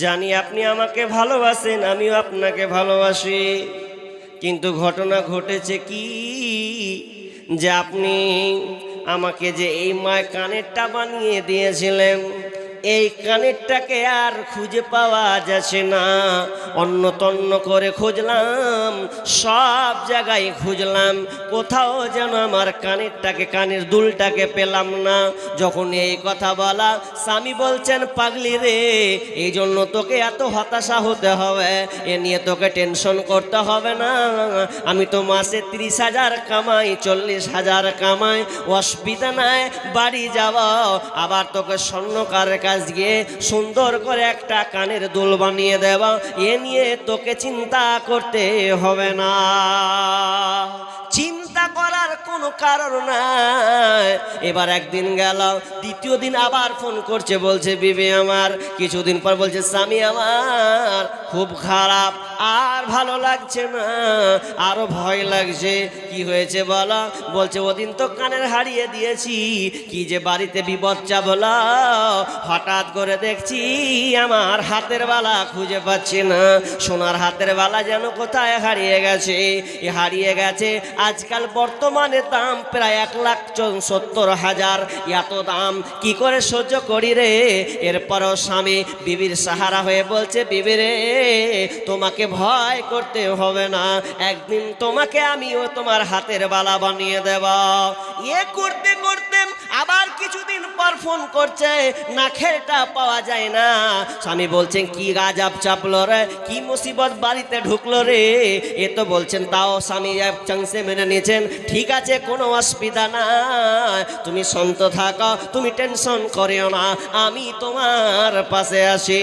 Speaker 1: জানি আপনি আমাকে ভালোবাসেন, আমিও আপনাকে ভালোবাসি, কিন্তু ঘটনা ঘটেছে কি, যে আপনি আমাকে যে এই মায় কানেরটা বানিয়ে দিয়েছিলেন, এই কানেরটাকে আর খুঁজে পাওয়া যাচ্ছে না। অন্য তন্ন করে খুঁজলাম, সব জায়গায় খুঁজলাম, কোথাও যেন আমার কানেরটাকে, কানের দুলটাকে পেলাম না। যখন এই কথা বলা, স্বামী বলছেন, পাগলি রে, এই জন্য তোকে এত হতাশা হতে হবে, এ নিয়ে তোকে টেনশন করতে হবে না। আমি তো মাসে 30,000 কামাই, 40,000 কামাই, অসুবিধা নাই, বাড়ি যাব, আবার তোকে স্বর্ণকার কাজ গিয়ে সুন্দর করে একটা কানের দুল বানিয়ে দেব, এ নিয়ে তোকে চিন্তা করতে হবে না। চিন্তা করার কোনো কারণ নাই। এবার একদিন গেল, দ্বিতীয় দিন আবার ফোন করছে, বলছে বিবি আমার, কিছুদিন পর বলছে, স্বামী আমার খুব খারাপ, আর ভালো লাগছে না, আরো ভয় লাগছে। কি হয়েছে বলো? বলছে ওদিন তো কানের হারিয়ে দিয়েছি, কি যে বাড়িতে বিপদ চাবলা, হঠাৎ করে দেখছি আমার হাতের বালা খুঁজে পাচ্ছি না, সোনার হাতের বালা যেন কোথায় হারিয়ে গেছে। এ হারিয়ে গেছে, আজকাল বর্তমানে দাম প্রায় 1,70,000, এত দাম কি করে সহ্য করি রে। এরপরও স্বামী বিবির সাহারা হয়ে বলছে, বিবি রে, তোমাকে ভয় করতে হবে না, একদিন তোমাকে আমিও তোমার হাতের বালা বানিয়ে দেব। এ করতে করতে আবার কিছুদিন পর ফোন করছে, নাখেরটা পাওয়া যায় না। স্বামী বলছেন, কি গাজাব চাপলো রে, কি মুসিবত বাড়িতে ঢুকলো রে। এ তো বলছেন, তাও স্বামী এক চান্সে মেনে নিয়েছেন, ঠিক আছে, কোনো অসুবিধা না, তুমি শান্ত থাকো, তুমি টেনশন করিও না, আমি তোমার পাশে আছি।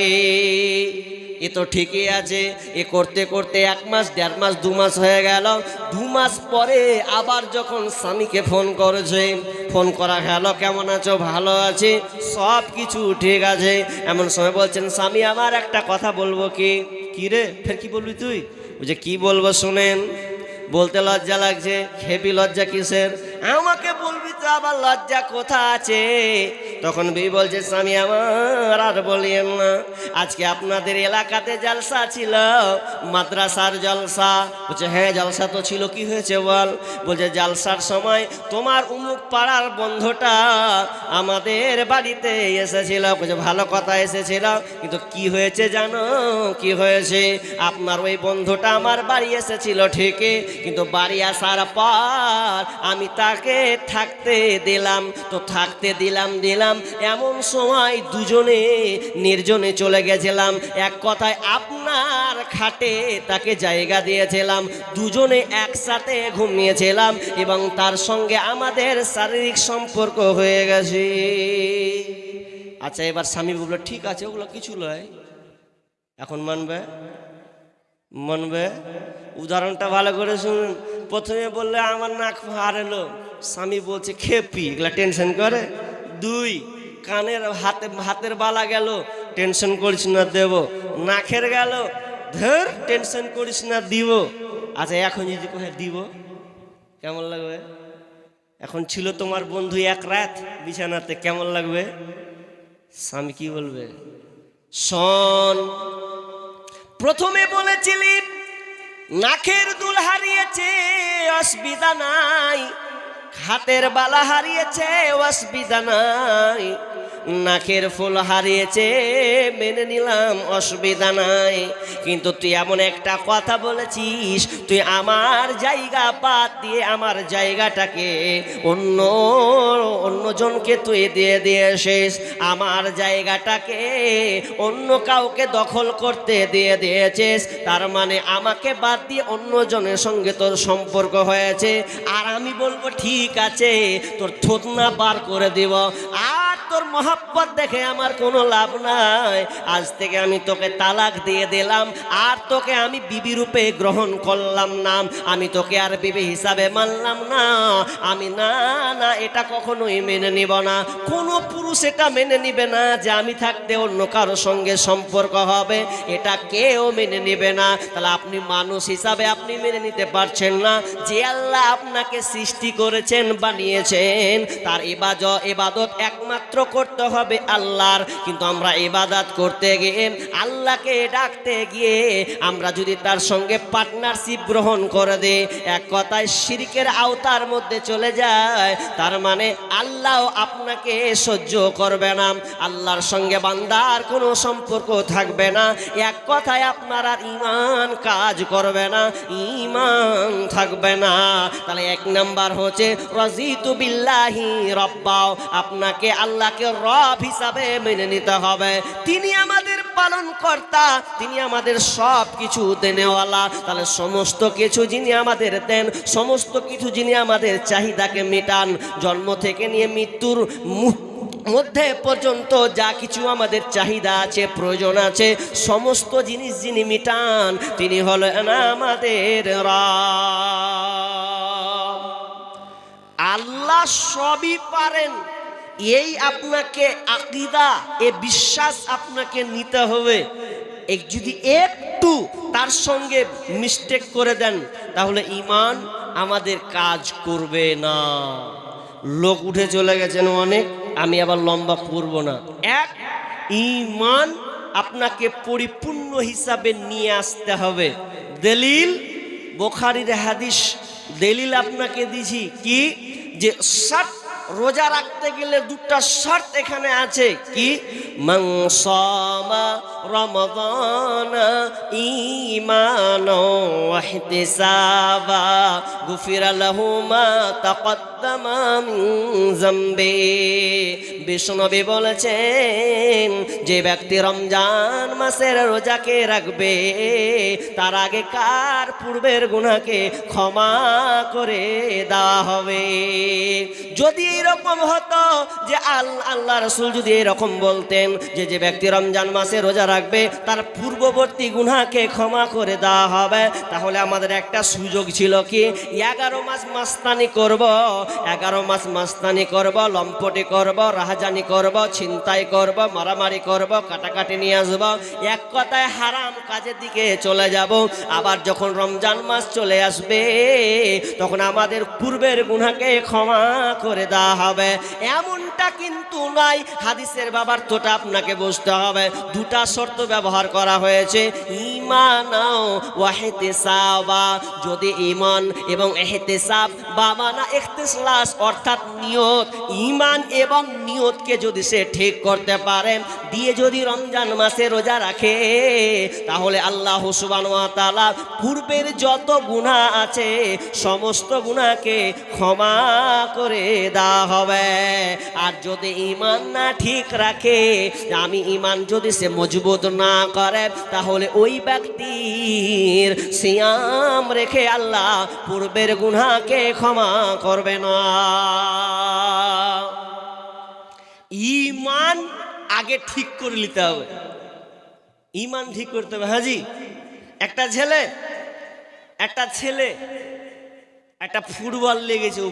Speaker 1: এ তো ঠিকই আছে। এ করতে করতে 1 মাস, 1.5 মাস, 2 মাস হয়ে গেল। 2 মাস পরে আবার যখন স্বামীকে ফোন করেছে, ফোন করা গেল, কেমন আছো? ভালো আছে, সব কিছু ঠিক আছে। এমন সময় বলছেন, স্বামী আমার একটা কথা বলবো। কি রে, ফের কি বলবি তুই? বলছে, কি বলবো শুনেন। বলতে লজ্জা লাগছে। খেপি, লজ্জা কিসের? আমাকে বলবি তো, আবার লজ্জা কোথা আছে? তখন বিবি বলছে, স্বামী আমার আর বলিয়েন না, আজকে আপনাদের এলাকাতে জলসা ছিল, মাদ্রাসার জলসা। বলছে, হ্যাঁ জলসা তো ছিল, কি হয়েছে বল? বলছে, জলসার সময় তোমার উমুক পাড়ার বন্ধুটা আমাদের বাড়িতে এসেছিল। বলছে, ভালো কথা, এসেছিল, কিন্তু কি হয়েছে জানো? কি হয়েছে? আপনার ওই বন্ধুটা আমার বাড়ি এসেছিল ঠিকই, কিন্তু বাড়ি আসার পর আমি তাকে থাকতে দিলাম, তো থাকতে দিলাম, এমন সময় দুজনে নির্জনে চলে গেছিলাম। এক কথায় আপনার খাটে তাকে জায়গা দিয়েছিলাম, দুজনে একসাথে ঘুমিয়েছিলাম, এবং তার সঙ্গে আমাদের শারীরিক সম্পর্ক হয়ে গেছে। আচ্ছা, এবার স্বামী বললো, ঠিক আছে, ওগুলো কিছু নয়, এখন মানবে? উদাহরণটা ভালো করে শুনুন। প্রথমে বললে, আমার নাক ভার এলো, স্বামী বলছে, খেপি, এগুলা টেনশন করে। 2, কানের হাতের বালা গেল, টেনশন করিস না, দেব। নাকের গেল, ধর, টেনশন করিস না, দিব। আচ্ছা, এখন যদি কোথায় দিব, কেমন লাগবে? এখন ছিল তোমার বন্ধু 1 রাত বিছানাতে, কেমন লাগবে? স্বামী কি বলবে? শোন, প্রথমে বলেছিলি নাকের দুল হারিয়েছে, অসুবিধা নাই, হাতের বালা হারিয়েছে অসুবিধা নাই, নাকের ফুল হারিয়েছে মেনে নিলাম অসুবিধা নাই, কিন্তু তুই এমন একটা কথা বলেছিস তুই আমার জায়গা বাদ দিয়ে আমার জায়গাটাকে অন্যজনকে তুই দিয়ে দিয়েছিস, আমার জায়গাটাকে অন্য কাউকে দখল করতে দিয়ে দিয়েছিস, তার মানে আমাকে বাদ দিয়ে অন্যজনের সঙ্গে তোর সম্পর্ক হয়েছে। আর আমি বলবো ঠিক আছে, তোর থুতনা বার করে দিব, আর তোর মহব্বত দেখে আমার কোনো লাভ নাই, আজ থেকে আমি তোকে তালাক দিয়ে দিলাম, আর তোকে আমি বিবি রূপে গ্রহণ করলাম না, আমি তোকে আর বিবি হিসাবে মানলাম না। আমি না না, এটা কখনোই মেনে নিব না। কোনো পুরুষ এটা মেনে নিবে না যে আমি থাকতে অন্য কারোর সঙ্গে সম্পর্ক হবে, এটা কেউ মেনে নিবে না। তাহলে আপনি মানুষ হিসাবে আপনি মেনে নিতে পারছেন না যে আল্লাহ আপনাকে সৃষ্টি করেছেন, বানিয়েছেন, তার ইবাদত একমাত্র করতে হবে আল্লাহর। কিন্তু আমরা ইবাদত করতে গিয়ে, আল্লাহকে ডাকতে গিয়ে আমরা যদি তার সঙ্গে পার্টনারশিপ গ্রহণ করে দিই, এক কথায় শিরকের আওতার মধ্যে চলে যায়, তার মানে আল্লাহ আপনাকে সহ্য করবে না, আল্লাহর সঙ্গে বান্দার কোনো সম্পর্ক থাকবে না, এক কথায় আপনার আর ঈমান কাজ করবে না, ঈমান থাকবে না। তাহলে এক নাম্বার হচ্ছে রাজিতু বিল্লাহি রব্বা, আপনাকে আল্লাহকে রব হিসাবে মেনে নিতে হবে, তিনি আমাদের পালন কর্তা, তিনি আমাদের সব কিছু দেনেওয়ালা। তাহলে সমস্ত কিছু যিনি আমাদের দেন, সমস্ত কিছু যিনি আমাদের চাহিদাকে মেটান, জন্ম থেকে নিয়ে মৃত্যুর মধ্যে পর্যন্ত যা কিছু আমাদের চাহিদা আছে, প্রয়োজন আছে, সমস্ত জিনিস যিনি মিটান তিনি হলেন আমাদের রব। আল্লাহ সবই পারেন, এই আপনাকে আকীদা, এ বিশ্বাস আপনাকে নিতে হবে। যদি একটু তার সঙ্গে মিস্টেক করে দেন তাহলে ঈমান আমাদের কাজ করবে না। লোক উঠে চলে গেছেন অনেক, আমি আবার লম্বা করব না। এক, ঈমান আপনাকে পরিপূর্ণ হিসাবে নিয়ে আসতে হবে। দলিল বুখারীর হাদিস, দলিল আপনাকে দিছি কি, যে শর্ত রোজা রাখতে গেলে দুটো শর্ত এখানে আছে কি, মান সামা রমাদান ঈমানাও ওয়া ইহতিসাবা গুফিরা লাহু মা তাকদ্দামা মিন যামবি। বিষ্ণুনবী বলেছেন, যে ব্যক্তি রমজান মাসের রোজাকে রাখবে তার আগে কার পূর্বের গুনাহকে ক্ষমা করে দেওয়া হবে। যদি এরকম হতো যে আল্লাহ রাসূল যদি এরকম বলতেন যে ব্যক্তি রমজান মাসে রোজা রাখবে তার পূর্ববর্তী গুনাহকে ক্ষমা করে দেওয়া হবে, তাহলে আমাদের একটা সুযোগ ছিল কি, 11 মাস মাস্তানি করব, 11 মাস মাস্তানি করব, লম্পটি করব, রাহাজানি করব, ছিনতাই করব, মারামারি করব, কাটাকাটি নিয়ে আসব, এক কথায় হারাম কাজের দিকে চলে যাব। আবার যখন রমজান মাস চলে আসবে তখন আমাদের পূর্বের গুনাহকে ক্ষমা করে দেওয়া হবে। এমনটা কিন্তু নয়। হাদিসের বাবার্থটা আপনাকে বুঝতে হবে। দুটা শর্ত ব্যবহার করা হয়েছে, ঈমান ওয়া ইহতিসাবা। যদি ঈমান এবং ইহতিসাব বা মানা ইখতিলাস অর্থাৎ নিয়ত, ঈমান এবং নিয়তকে যদি সে ঠিক করতে পারে, দিয়ে যদি রমজান মাসে রোজা রাখে, তাহলে আল্লাহ সুবহানাহু ওয়া তাআলা পূর্বের যত গুনাহ আছে সমস্ত গুনাহকে ক্ষমা করে দেওয়া হবে। আর যদি ঈমান না ঠিক রাখে, আমি ঈমান যদি সে মজবুত না করে, তাহলে ওই ব্যক্তির সিয়াম রেখে আল্লাহ পূর্বের গুনাহকে ক্ষমা করবে না। ঈমান আগে ঠিক করে নিতে হবে, ঈমান ঠিক করতে হবে। হাজি, একটা ছেলে একটা ফুটবল নিয়ে গেছে, ও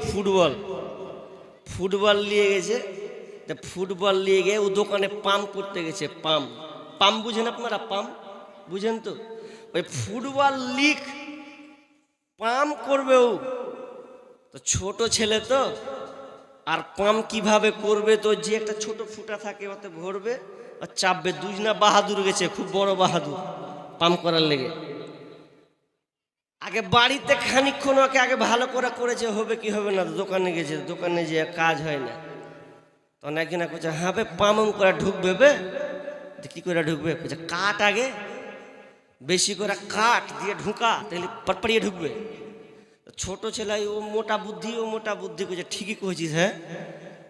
Speaker 1: ফুটবল নিয়ে গেছে, ফুটবল নিয়ে গিয়ে ও দোকানে পাম্প করতে গেছে। পাম্প বুঝেন আপনারা? পাম্প বুঝেন তো? ওই ফুটবল লিগ পাম্প করবে, ও তো ছোট ছেলে তো, আর পাম্প কিভাবে করবে, তো যে একটা ছোট ফুটা থাকে ওতে ভরবে আর চাপবে। দুজনা বাহাদুর গেছে, খুব বড় বাহাদুর পাম্প করার লেগে। আগে বাড়িতে খানিকক্ষণ ওকে আগে ভালো করে করেছে, হবে কি হবে না, দোকানে গেছে, দোকানে যে কাজ হয় না, তখন একদিন করছে হ্যাঁ বে পাম করে ঢুকবে বে, কি করে ঢুকবে, বলছে কাঠ আগে বেশি করে কাঠ দিয়ে ঢুকা, তাহলে পড়পড়িয়ে ঢুকবে। ছোট ছেলে ও মোটা বুদ্ধি করছে, ঠিকই করেছিস হ্যাঁ।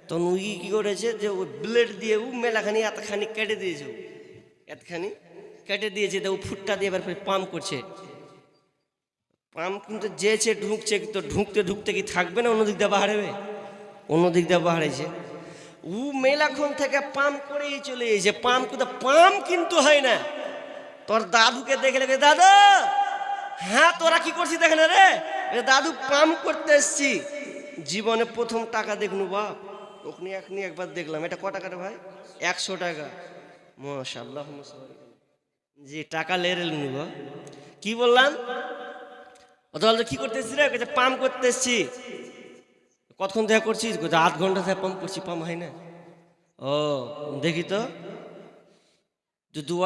Speaker 1: তখন উই কি করেছে যে ওই ব্লেড দিয়ে ও মেলাখানি এতখানি কেটে দিয়েছে, এতখানি কেটে দিয়েছে, ও ফুটটা দিয়ে এবার পাম্প করছে। পাম্প কিন্তু যেছে ঢুকছে, তো ঢুকতে ঢুকতে কি থাকবে না, অন্যদিক দিয়ে বাহারেবে, অন্যদিক দিয়ে বাহারেছে। ও মেলাখন থেকে পাম্প করেই চলে এসেছে, পাম্প কিন্তু হয় না। তোর দাদুকে দেখে লেগে, দাদু হ্যাঁ তোরা কি করছিস দেখে না রে, দাদু পাম্প করতে এসছি। জীবনে প্রথম টাকা দেখনু বাপ, ওখানে এখনই একবার দেখলাম। এটা ক টাকা রে ভাই? 100 টাকা। মাশাআল্লাহ, যে টাকা লেরে নিব। কি বললাম? কি করতে এসছি রে? পাম্প করতে এসছি। কতক্ষণ দেখা করছিস? 8 ঘন্টা থেকে পাম্প করছি, পাম্প হয় না। ও দেখি তো,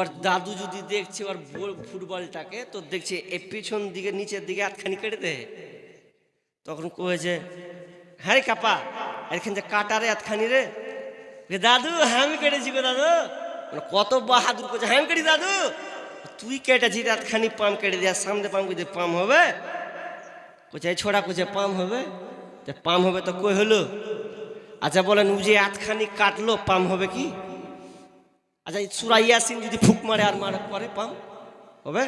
Speaker 1: ওর দাদু যদি দেখছে ওর ফুটবলটাকে, তো দেখছে এ পিছন দিকে নিচের দিকে আটখানি কেটে দেয়। তখন কয়েছে হ্যাঁ কাপা এখান যে কাটারে আটখানি রে, দাদু হ্যাঁ আমি কেটেছি গো দাদু। কত বাহাদুর করছে, হ্যাঁ কেটে দাদু, তুই কেটেছিস আটখানি পাম্প কেটে দেওয়ার সামনে পাম্প করে পাম্প হবে, কোথায় ছোড়া কোথায় পাম্প হবে, পাম্প হবে তো কই হলো? আচ্ছা বলেন ও যে আটখানি কাটলো পাম্প হবে কি? আচ্ছা সূরা ইয়াসিন যদি ফুক মারে আর মারে পরে পাম্প হবে?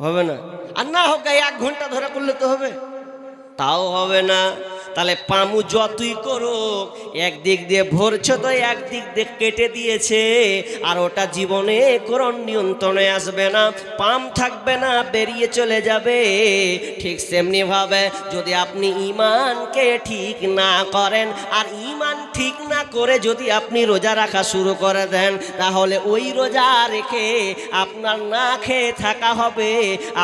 Speaker 1: হবে না। আর না হোক 1 ঘন্টা ধরে করলে তো হবে, তাও হবে না। তাহলে পামু যতই করো, একদিক দিয়ে ভরছো তো একদিক দিয়ে কেটে দিয়েছে, আর ওটা জীবনে কোনো নিয়ন্ত্রণে আসবে না, পাম থাকবে না, বেরিয়ে চলে যাবে। ঠিক সেমনি ভাবে যদি আপনি ঈমানকে ঠিক না করেন, আর ঈমান ঠিক না করে যদি আপনি রোজা রাখা শুরু করে দেন, তাহলে ওই রোজা রেখে আপনার না খেয়ে থাকা হবে,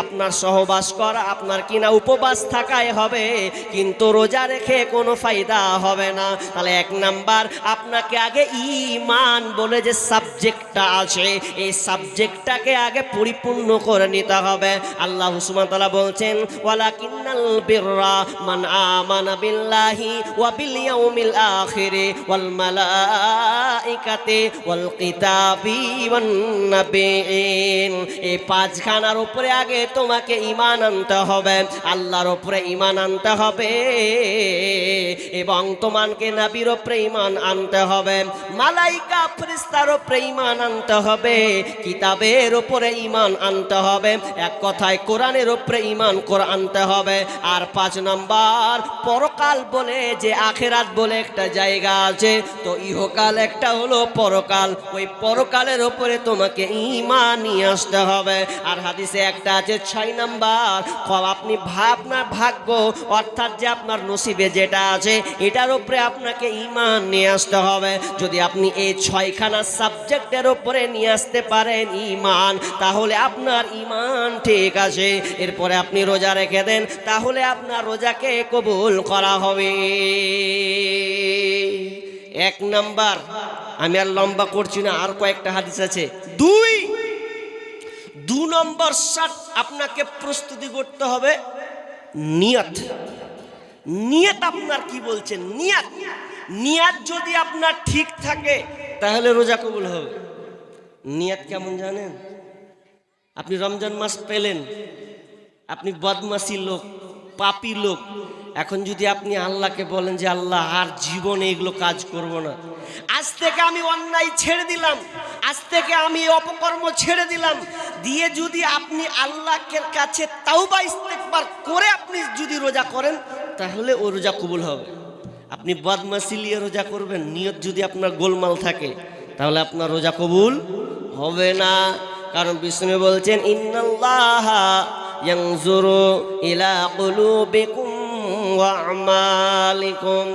Speaker 1: আপনার সহবাস করা, আপনার কিনা উপবাস থাকাই হবে, কিন্তু রোজা রেখে কোনো ফায়দা হবে না। তাহলে 1 নাম্বার আপনাকে আগে ঈমান বলে যে সাবজেক্টটা আছে, এই সাবজেক্টটাকে আগে পরিপূর্ণ করে নিতে হবে। আল্লাহ সুবহানাহু ওয়া তাআলা বলছেন ওয়ালাকিন্নাল বিররা মান আমানা বিল্লাহি ওয়া বিল ইয়াউমিল আখির ওয়াল মালাইকাতি ওয়াল কিতাবি ওয়ান নাবিয়িন। এই 5 খানার উপরে আগে তোমাকে ঈমান আনতে হবে, আল্লাহর উপরে ঈমান আনতে হবে, এবং তোমাকে নবীর উপরে ঈমান আনতে হবে, মালাইকা ফেরেশতার উপরে ঈমান আনতে হবে, কিতাবের উপরে ঈমান আনতে হবে, এক কথায় কোরআনের উপরে ঈমান আনতে হবে। আর 5 নাম্বার পরকাল বলে যে আখিরাত বলে একটা জায়গা আছে, তো ইহকাল একটা হলো পরকাল, ওই পরকালের উপরে তোমাকে ঈমান নিয়ে আসতে হবে। আর হাদিসে একটা আছে 6 নাম্বার, আপনি আপনার ভাগ্য অর্থাৎ যে আপনার নসিবে যেটা আছে এটার উপরে আপনাকে ঈমান নিয়ে আসতে হবে। যদি আপনি এই 6খানা সাবজেক্টের উপরে নিয়ে আসতে পারেন ঈমান, তাহলে আপনার ঈমান ঠিক আছে। এরপরে আপনি রোজা রেখে দেন, তাহলে আপনার রোজাকে কবুল করা হবে। 1 নাম্বার, আমি আর লম্বা করছি না, আর কয়েকটা হাদিস আছে। 2 নম্বর শর্ত আপনাকে প্রস্তুতি করতে হবে নিয়ত। নিয়ত আপনার কি বলছেন? নিয়ত যদি আপনার ঠিক থাকে তাহলে রোজা কবুল হবে। নিয়ত কেমন জানেন? আপনি রমজান মাস পেলেন, আপনি বদমাশি লোক, পাপী লোক, এখন যদি আপনি আল্লাহকে বলেন যে আল্লাহ আর জীবনে এগুলো কাজ করব না, আজ থেকে আমি অন্যায় ছেড়ে দিলাম, আজ থেকে আমি অপকর্ম ছেড়ে দিলাম, দিয়ে যদি আপনি আল্লাহর কাছে তাওবা ইস্তেগফার করে আপনি যদি রোজা করেন, তাহলে ও রোজা কবুল হবে। আপনি বদমাশি নিয়ে রোজা করবেন, নিয়ত যদি আপনার গোলমাল থাকে, তাহলে আপনার রোজা কবুল হবে না। কারণ বিষ্ণু বলছেন ইন্নাল্লাহা ইয়ানজুরু ইলা কুলুবিকুম ওয়া আমালিকুম,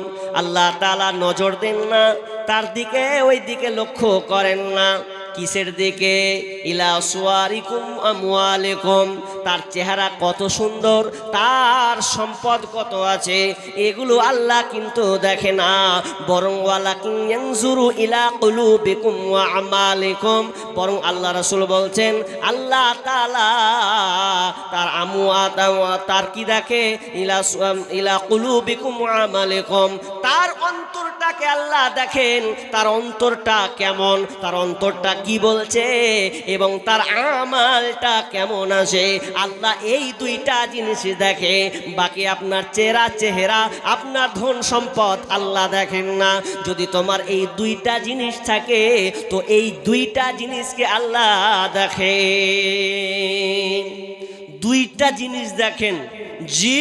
Speaker 1: আল্লাহ তাআলা নজর দেন না, তার দিকে ওই দিকে লক্ষ্য করেন না। কিসের দিকে? ইলা সুয়ারিকুম আমওয়ালিকুম, তার চেহারা কত সুন্দর, তার সম্পদ কত আছে, এগুলো আল্লাহ কিন্তু দেখে না, বরং ওয়ালাকিন ইয়ানজুরু ইলা কুলুবিকুম ওয়া আমালিকুম, বরং আল্লাহ রাসূল বলছেন আল্লাহ তাআলা তার তার কি দেখে, ইলা কুলুবিকুম ওয়া আমালিকুম, তার অন্তরটাকে আল্লাহ দেখেন, তার অন্তরটা কেমন, তার অন্তরটা কি বলছে এবং তার আমালটা কেমন আছে। আল্লাহ এই দুইটা জিনিস দেখে, বাকি আপনার চেহারা আপনার ধন সম্পদ আল্লাহ দেখেন না। যদি তোমার এই দুইটা জিনিস থাকে তো এই দুইটা জিনিসকে আল্লাহ দেখে, দুইটা জিনিস দেখেন। জি,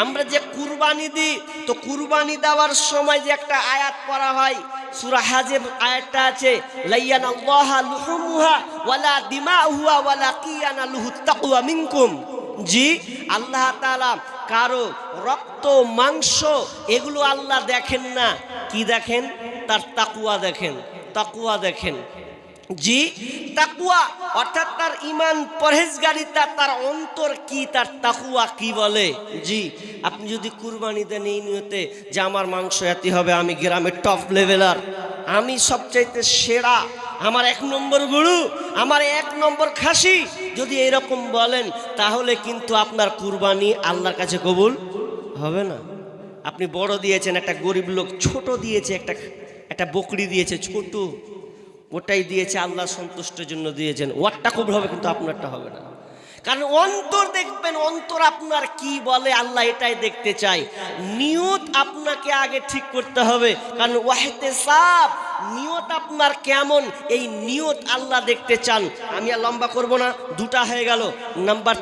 Speaker 1: আমরা যে কুরবানি দিই, তো কুরবানি দেওয়ার সময় যে একটা আয়াত পড়া হয়, সূরা হাজের আয়াতটা আছে, লাইয়ানাল্লাহা লুহুমুহা ওয়ালা দিমাউহা ওয়ালাকিয়ানালুহু তাকওয়া মিনকুম। জি, আল্লাহ তাআলা কারো রক্ত মাংস এগুলো আল্লাহ দেখেন না, কি দেখেন, তার তাকওয়া দেখেন, তাকওয়া দেখেন। জি, তাকওয়া অর্থাৎ তার ঈমান পরহেজগারিতা, তার অন্তর কি, তার তাকওয়া কি বলে। জি, আপনি যদি কুরবানি দেন এই নিয়তে যে আমার মাংস এতে হবে, আমি গ্রামের টপ লেভেলার, আমি সবচাইতে সেরা, আমার 1 নম্বর গরু, আমার 1 নম্বর খাসি, যদি এরকম বলেন তাহলে কিন্তু আপনার কুরবানি আল্লাহর কাছে কবুল হবে না। আপনি বড় দিয়েছেন, একটা গরিব লোক ছোট দিয়েছে, একটা বকরি দিয়েছে ছোট, ওটাই দিয়েছে, আল্লাহ সন্তুষ্টের জন্য দিয়েছেন, ওয়ারটা কবুল হবে কিন্তু আপনারটা হবে না। কারণ অন্তর দেখবেন, অন্তর আপনার কি বলে আল্লাহ এটাই দেখতে চাই। নিয়ত আপনাকে আগে ঠিক করতে হবে, কারণ ওয়াহতেসাব, নিয়ত আপনার কেমন, এই নিয়ত আল্লাহ দেখতে চান। আমি আর লম্বা করব না, 2টা হয়ে গেল। নাম্বার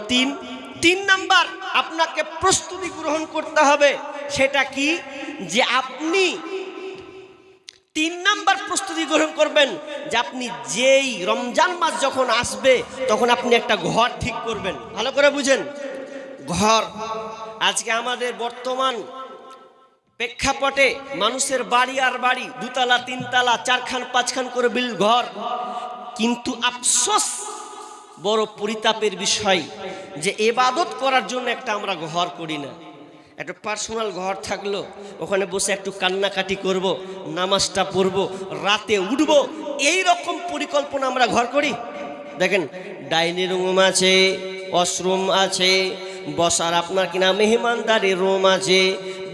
Speaker 1: 3 নাম্বার আপনাকে প্রস্তুতি গ্রহণ করতে হবে। সেটা কি, যে আপনি 3 নাম্বার প্রস্তুতি গ্রহণ করবেন যে আপনি যেই রমজান মাস যখন আসবে তখন আপনি একটা ঘর ঠিক করবেন। ভালো করে বুঝেন, ঘর। আজকে আমাদের বর্তমান প্রেক্ষাপটে মানুষের বাড়ি আর বাড়ি, 2 তলা 3 তলা 4 খান 5 খান করে ঘর, কিন্তু আফসোস, বড় পরিতাপের বিষয় যে ইবাদত করার জন্য একটা আমরা ঘর করি না। একটা পার্সোনাল ঘর থাকলো, ওখানে বসে একটু কান্নাকাটি করব, নামাজটা পড়ব, রাতে উঠব, এই রকম পরিকল্পনা আমরা ঘর করি। দেখেন, ডাইনিং রুম আছে, ওয়াশরুম আছে, বসার আপনার কিনা মেহমানদারি রুম আছে,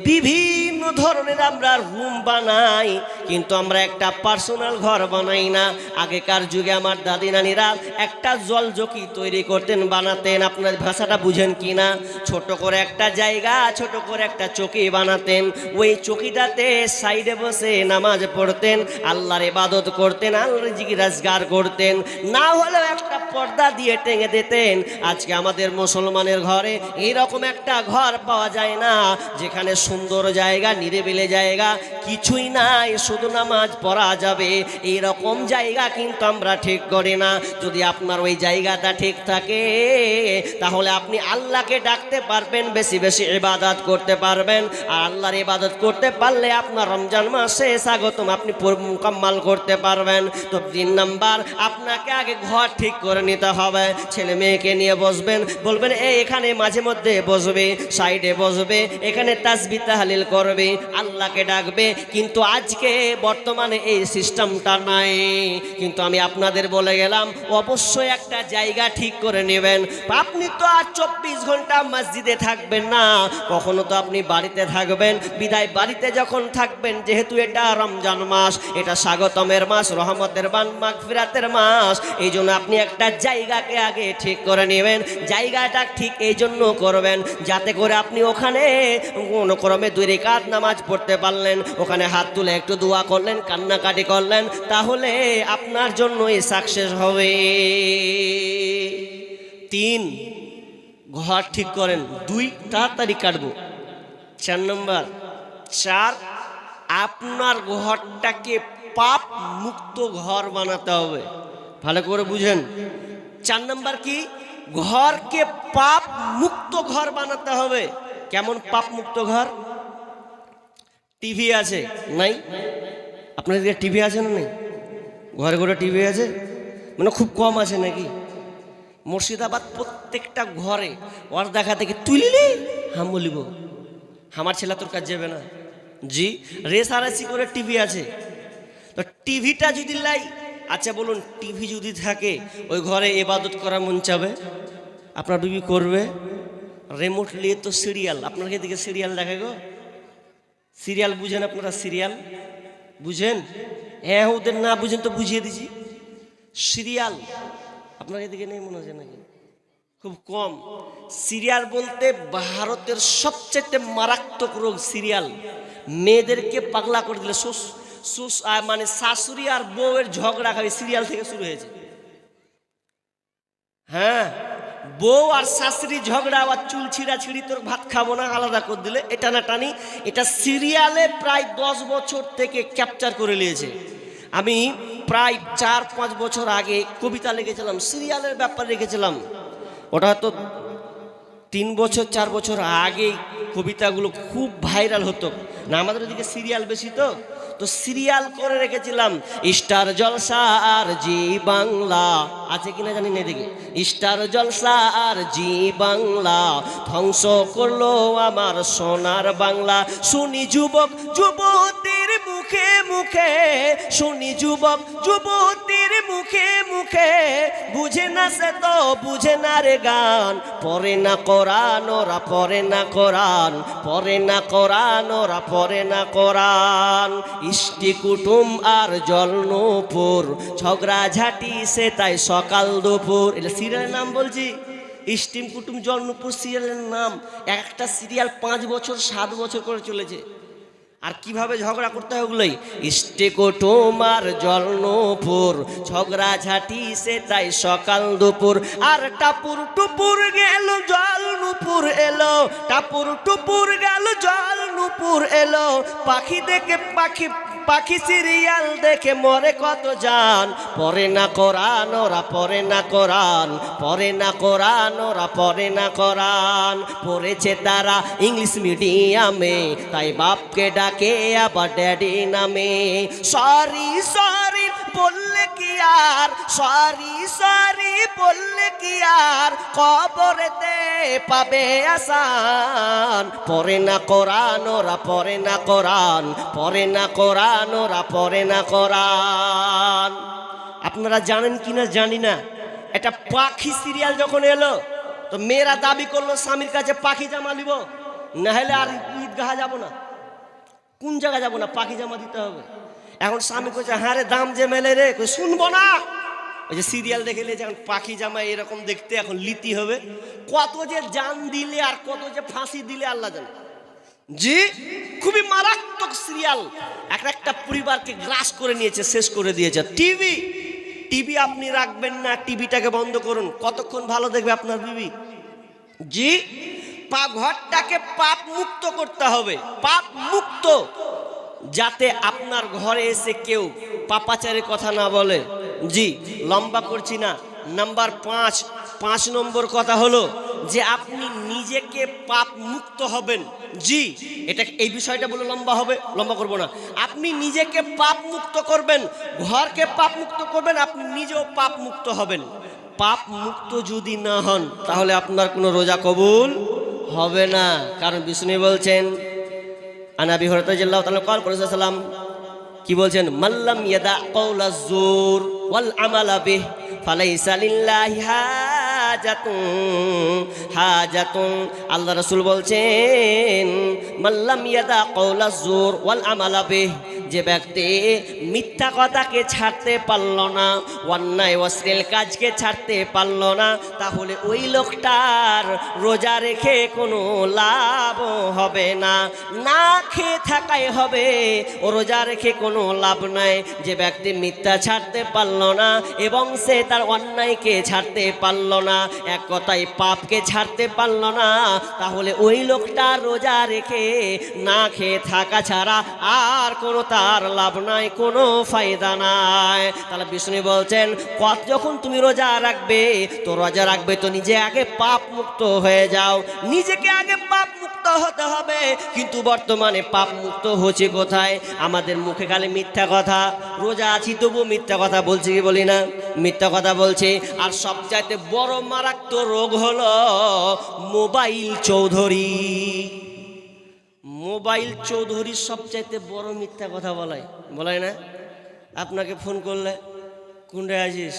Speaker 1: বিভিন্ন ধরনের আমরা রুম বানাই, কিন্তু আমরা একটা পার্সোনাল ঘর বানাই না। আগেকার যুগে আমার দাদি নানিরা একটা জলজকি তৈরি করতেন, বানাতেন, আপনার ভাষাটা বুঝেন কি না, ছোট করে একটা জায়গা, ছোট করে একটা চকি বানাতেন, ওই চকিটাতে সাইডে বসে নামাজ পড়তেন, আল্লাহর ইবাদত করতেন, আল্লাহর জিকির-আজকার করতেন, না হলেও একটা পর্দা দিয়ে টেঙে দিতেন। আজকে আমাদের মুসলমানের ঘরে এরকম একটা ঘর পাওয়া যায় না, যেখানে সুন্দর জায়গা, নিরিবিলি জায়গা, কিছুই নাই, শুধু নামাজ পড়া যাবে, এইরকম জায়গা কিন্তু আমরা ঠিক করি না। যদি আপনার ওই জায়গাটা ঠিক থাকে তাহলে আপনি আল্লাহকে ডাকতে পারবেন, বেশি বেশি ইবাদত করতে পারবেন, আর আল্লাহর ইবাদত করতে পারলে আপনার রমজান মাসে স্বাগতম আপনি মুকাম্মাল করতে পারবেন। তো 3 নাম্বার, আপনাকে আগে ঘর ঠিক করে নিতে হবে। ছেলে মেয়েকে নিয়ে বসবেন, বলবেন এখানে মাঝে মধ্যে বসবে, সাইডে বসবে, এখানে তাসবিহ তাহলিল করবে, আল্লাহকে ডাকবে। কিন্তু আজকে বর্তমানে এই সিস্টেমটা নাই। কিন্তু আমি আপনাদের বলে গেলাম, অবশ্যই একটা জায়গা ঠিক করে নেবেন। আপনি তো আর 24 ঘন্টা মসজিদে থাকবেন না, কখনো তো আপনি বাড়িতে থাকবেন। বিদায় বাড়িতে যখন থাকবেন, যেহেতু এটা রমজান মাস, এটা স্বাগতমের মাস, রহমতের বান, মাগফিরাতের মাস, এই জন্য আপনি একটা জায়গাকে আগে ঠিক করে নেবেন। জায়গাটা ঠিক এই জন্য করবেন যাতে করে আপনি ওখানে কোনো ক্রমে 2 রাকাত নামাজ পড়তে পারলেন, ওখানে হাত তুলে একটু দোয়া করলেন, কান্নাকাটি করলেন, তাহলে আপনার জন্যই সাকসেস হবে। 3, ঘর ঠিক করেন। 2, তাড়াতাড়ি কাটবো। 4 নম্বর, আপনার ঘরটাকে পাপ মুক্ত ঘর বানাতে হবে। ভালো করে বুঝেন। 4 নম্বর কি, ঘরকে পাপ মুক্ত ঘর বানাতে হবে। কেমন পাপ মুক্ত ঘর? টিভি আছে নাই? আপনাদের টিভি আছে না নেই? ঘরে ঘরে টিভি আছে। মানে খুব কম আছে নাকি? মুর্শিদাবাদ প্রত্যেকটা ঘরে ওর দেখা থেকে তুলিলে হাম বলিব, আমার ছেলে তোর কাজ যাবে না। জি, রেসারেসি করে টিভি আছে, তো টিভিটা যদি লাই, আচ্ছা বলুন, টিভি যদি থাকে ওই ঘরে ইবাদত করা মন চাবে? আপনার বিবি করবে? রিমোট নিয়ে তো সিরিয়াল, আপনার এদিকে সিরিয়াল দেখে গো, সিরিয়াল বুঝেন আপনারা? সিরিয়াল বুঝেন? হ্যাঁ, ওদের না বুঝেন তো বুঝিয়ে দিছি। সিরিয়াল আপনার এদিকে নেই মনে হচ্ছে নাকি? খুব কম। সিরিয়াল বলতে ভারতের সবচেয়ে মারাত্মক রোগ সিরিয়াল। মেয়েদেরকে পাগলা করে দিলে, মানে শাশুড়ি আর বউয়ের ঝগড়া খাবে সিরিয়াল থেকে শুরু হয়েছে। হ্যাঁ, বউ আর শাশুড়ি ঝগড়া, আবার চুল ছিঁড়ি, তোর ভাত খাবো না, আলাদা করে দিলে, এটা না টানি। এটা সিরিয়ালে প্রায় 10 বছর থেকে ক্যাপচার করে নিয়েছে। আমি প্রায় 4-5 বছর আগে কবিতা লিখেছিলাম, সিরিয়ালের ব্যাপারে লিখেছিলাম। ওটা হয়তো 3 বছর 4 বছর আগে কবিতাগুলো খুব ভাইরাল হতো না, আমাদের ওদিকে সিরিয়াল বেশি তো সিরিয়াল করে রেখেছিলাম। স্টার জলসা আর জি বাংলা আছে কিনা জানি না, দেখি স্টার জলসা আর জি বাংলা ধ্বংস করলো আমার সোনার বাংলা। শুনি যুবক যুবতীর মুখে মুখে, শুনি যুবক যুবতীর মুখে মুখে, বুঝে না সে তো বুঝে না রে গান, পড়ে না কোরআন ওরা, পড়ে না কোরআন, পড়ে না কোরআন ওরা, পড়ে না কোরআন। ইষ্টি কুটুম আর জলনপুর ঝগড়া ঝাঁটি সে তাই সকাল দুপুর। এটা সিরিয়ালের নাম বলছি, ইস্টিম কুটুম জলনপুর সিরিয়ালের নাম। একটা সিরিয়াল 5 বছর 7 বছর করে চলেছে। আর কিভাবে ঝগড়া করতে হয় ওগুলোই, ইষ্টি কুটুম আর জলনপুর ঝগড়া ঝাঁটি সে তাই সকাল দুপুর। আর টাপুর টুপুর গেল জলনপুর এলো, টাপুর টুপুর গেল জলনপুর এলো, পাখি দেখে পাখি সিরিয়াল দেখে মরে কত জান, পড়ে না কোরআন ওরা, পড়ে না কোরআন, পড়ে না কোরআন ওরা, পড়ে না কোরআন। পড়েছে তারা ইংলিশ মিডিয়ামে, তাই বাপকে ডাকে আবার ড্যাডি নামে। সরি সরি বললে কি আর, সরি সরি বললে কি আর, কবরেতে পাবে আসান, পড়ে না কোরআন ওরা, পড়ে না কোরআন, পড়ে না কোরআন ওরা, পড়ে না কোরআন। আপনারা জানেন কিনা জানি না, এটা পাখি সিরিয়াল যখন এলো তো মেয়েরা দাবি করলো স্বামীর কাছে পাখি জামা নিব, না হলে আর ঈদগাহ যাব না। কোন জায়গা যাব না, পাখি জামা দিতে হবে। এখন স্বামী কইছে হ্যাঁ রে দাম যে মেলে রে, শুনবো না। ওই যে সিরিয়াল দেখে নিয়েছে, এখন পাখি জামা এরকম দেখতে এখন লিতি হবে। কত যে জান দিলে আর কত যে ফাঁসি দিলে আল্লাহ জানে। জি, খুবই মারাত্মক সিরিয়াল, একটা পরিবারকে গ্রাস করে নিয়েছে, শেষ করে দিয়েছে। টিভি আপনি রাখবেন না, টিভিটাকে বন্ধ করুন। কতক্ষণ ভালো দেখবে আপনার বিবি? জি, ঘরটাকে পাপ মুক্ত করতে হবে, পাপ মুক্ত, যাতে আপনার ঘরে এসে কেউ পাপাচারের কথা না বলে। জি, লম্বা করছি না। নাম্বার 5 নম্বর কথা হলো যে আপনি নিজেকে পাপ মুক্ত হবেন। জি, এই বিষয়টা বলে লম্বা করব না। আপনি নিজেকে পাপ মুক্ত করবেন, ঘরকে পাপ মুক্ত করবেন, আপনি নিজেও পাপ মুক্ত হবেন। পাপ মুক্ত যদি না হন তাহলে আপনার কোনো রোজা কবুল হবে না। কারণ বিষ্ণু বলছেন, আনাবি হুরায়রা রাদিয়াল্লাহু তাআলা قال সাল্লাম কি বলছেন, মাল্লাম ইয়াদা কাওলাজ জুর ওয়াল আমালা বিহ ফালাইসা লিল্লাহি হাজাতুন। আল্লাহ রাসূল বলছেন, মাল্লাম ইয়াদা কাওলাজ জুর ওয়াল আমালা বিহ, যে ব্যক্তি মিথ্যা কথাকে ছাড়তে পারল না, অন্যায় অশ্লীল কাজকে ছাড়তে পারল না, তাহলে ওই লোকটার রোজা রেখে কোনো লাভ হবে না, না খেয়ে থাকাই হবে। ও রোজা রেখে কোনো লাভ নাই। যে ব্যক্তি মিথ্যা ছাড়তে পারল না এবং সে তার অন্যায়কে ছাড়তে পারল না, এক কথায় পাপকে ছাড়তে পারল না, তাহলে ওই লোকটার রোজা রেখে না খেয়ে থাকা ছাড়া আর কোনো তার লাভ নাই, কোনো ফায়দা নাই। তাহলে বিষ্ণু বলছেন, যখন তুমি রোজা রাখবে তো নিজে আগে পাপ মুক্ত হয়ে যাও, নিজেকে আগে পাপ মুক্ত হতে হবে। কিন্তু বর্তমানে পাপ মুক্ত হচ্ছে কোথায়? আমাদের মুখে খালি মিথ্যা কথা। রোজা আছি তবু মিথ্যা কথা বলছি কি বলি না? মিথ্যা কথা বলছে। আর সবচাইতে বড় মারাত্মক রোগ হলো মোবাইল চৌধুরী। মোবাইল চৌধুরীর সবচাইতে বড় মিথ্যা কথা বলাই না? আপনাকে ফোন করলে কোনটা আছিস,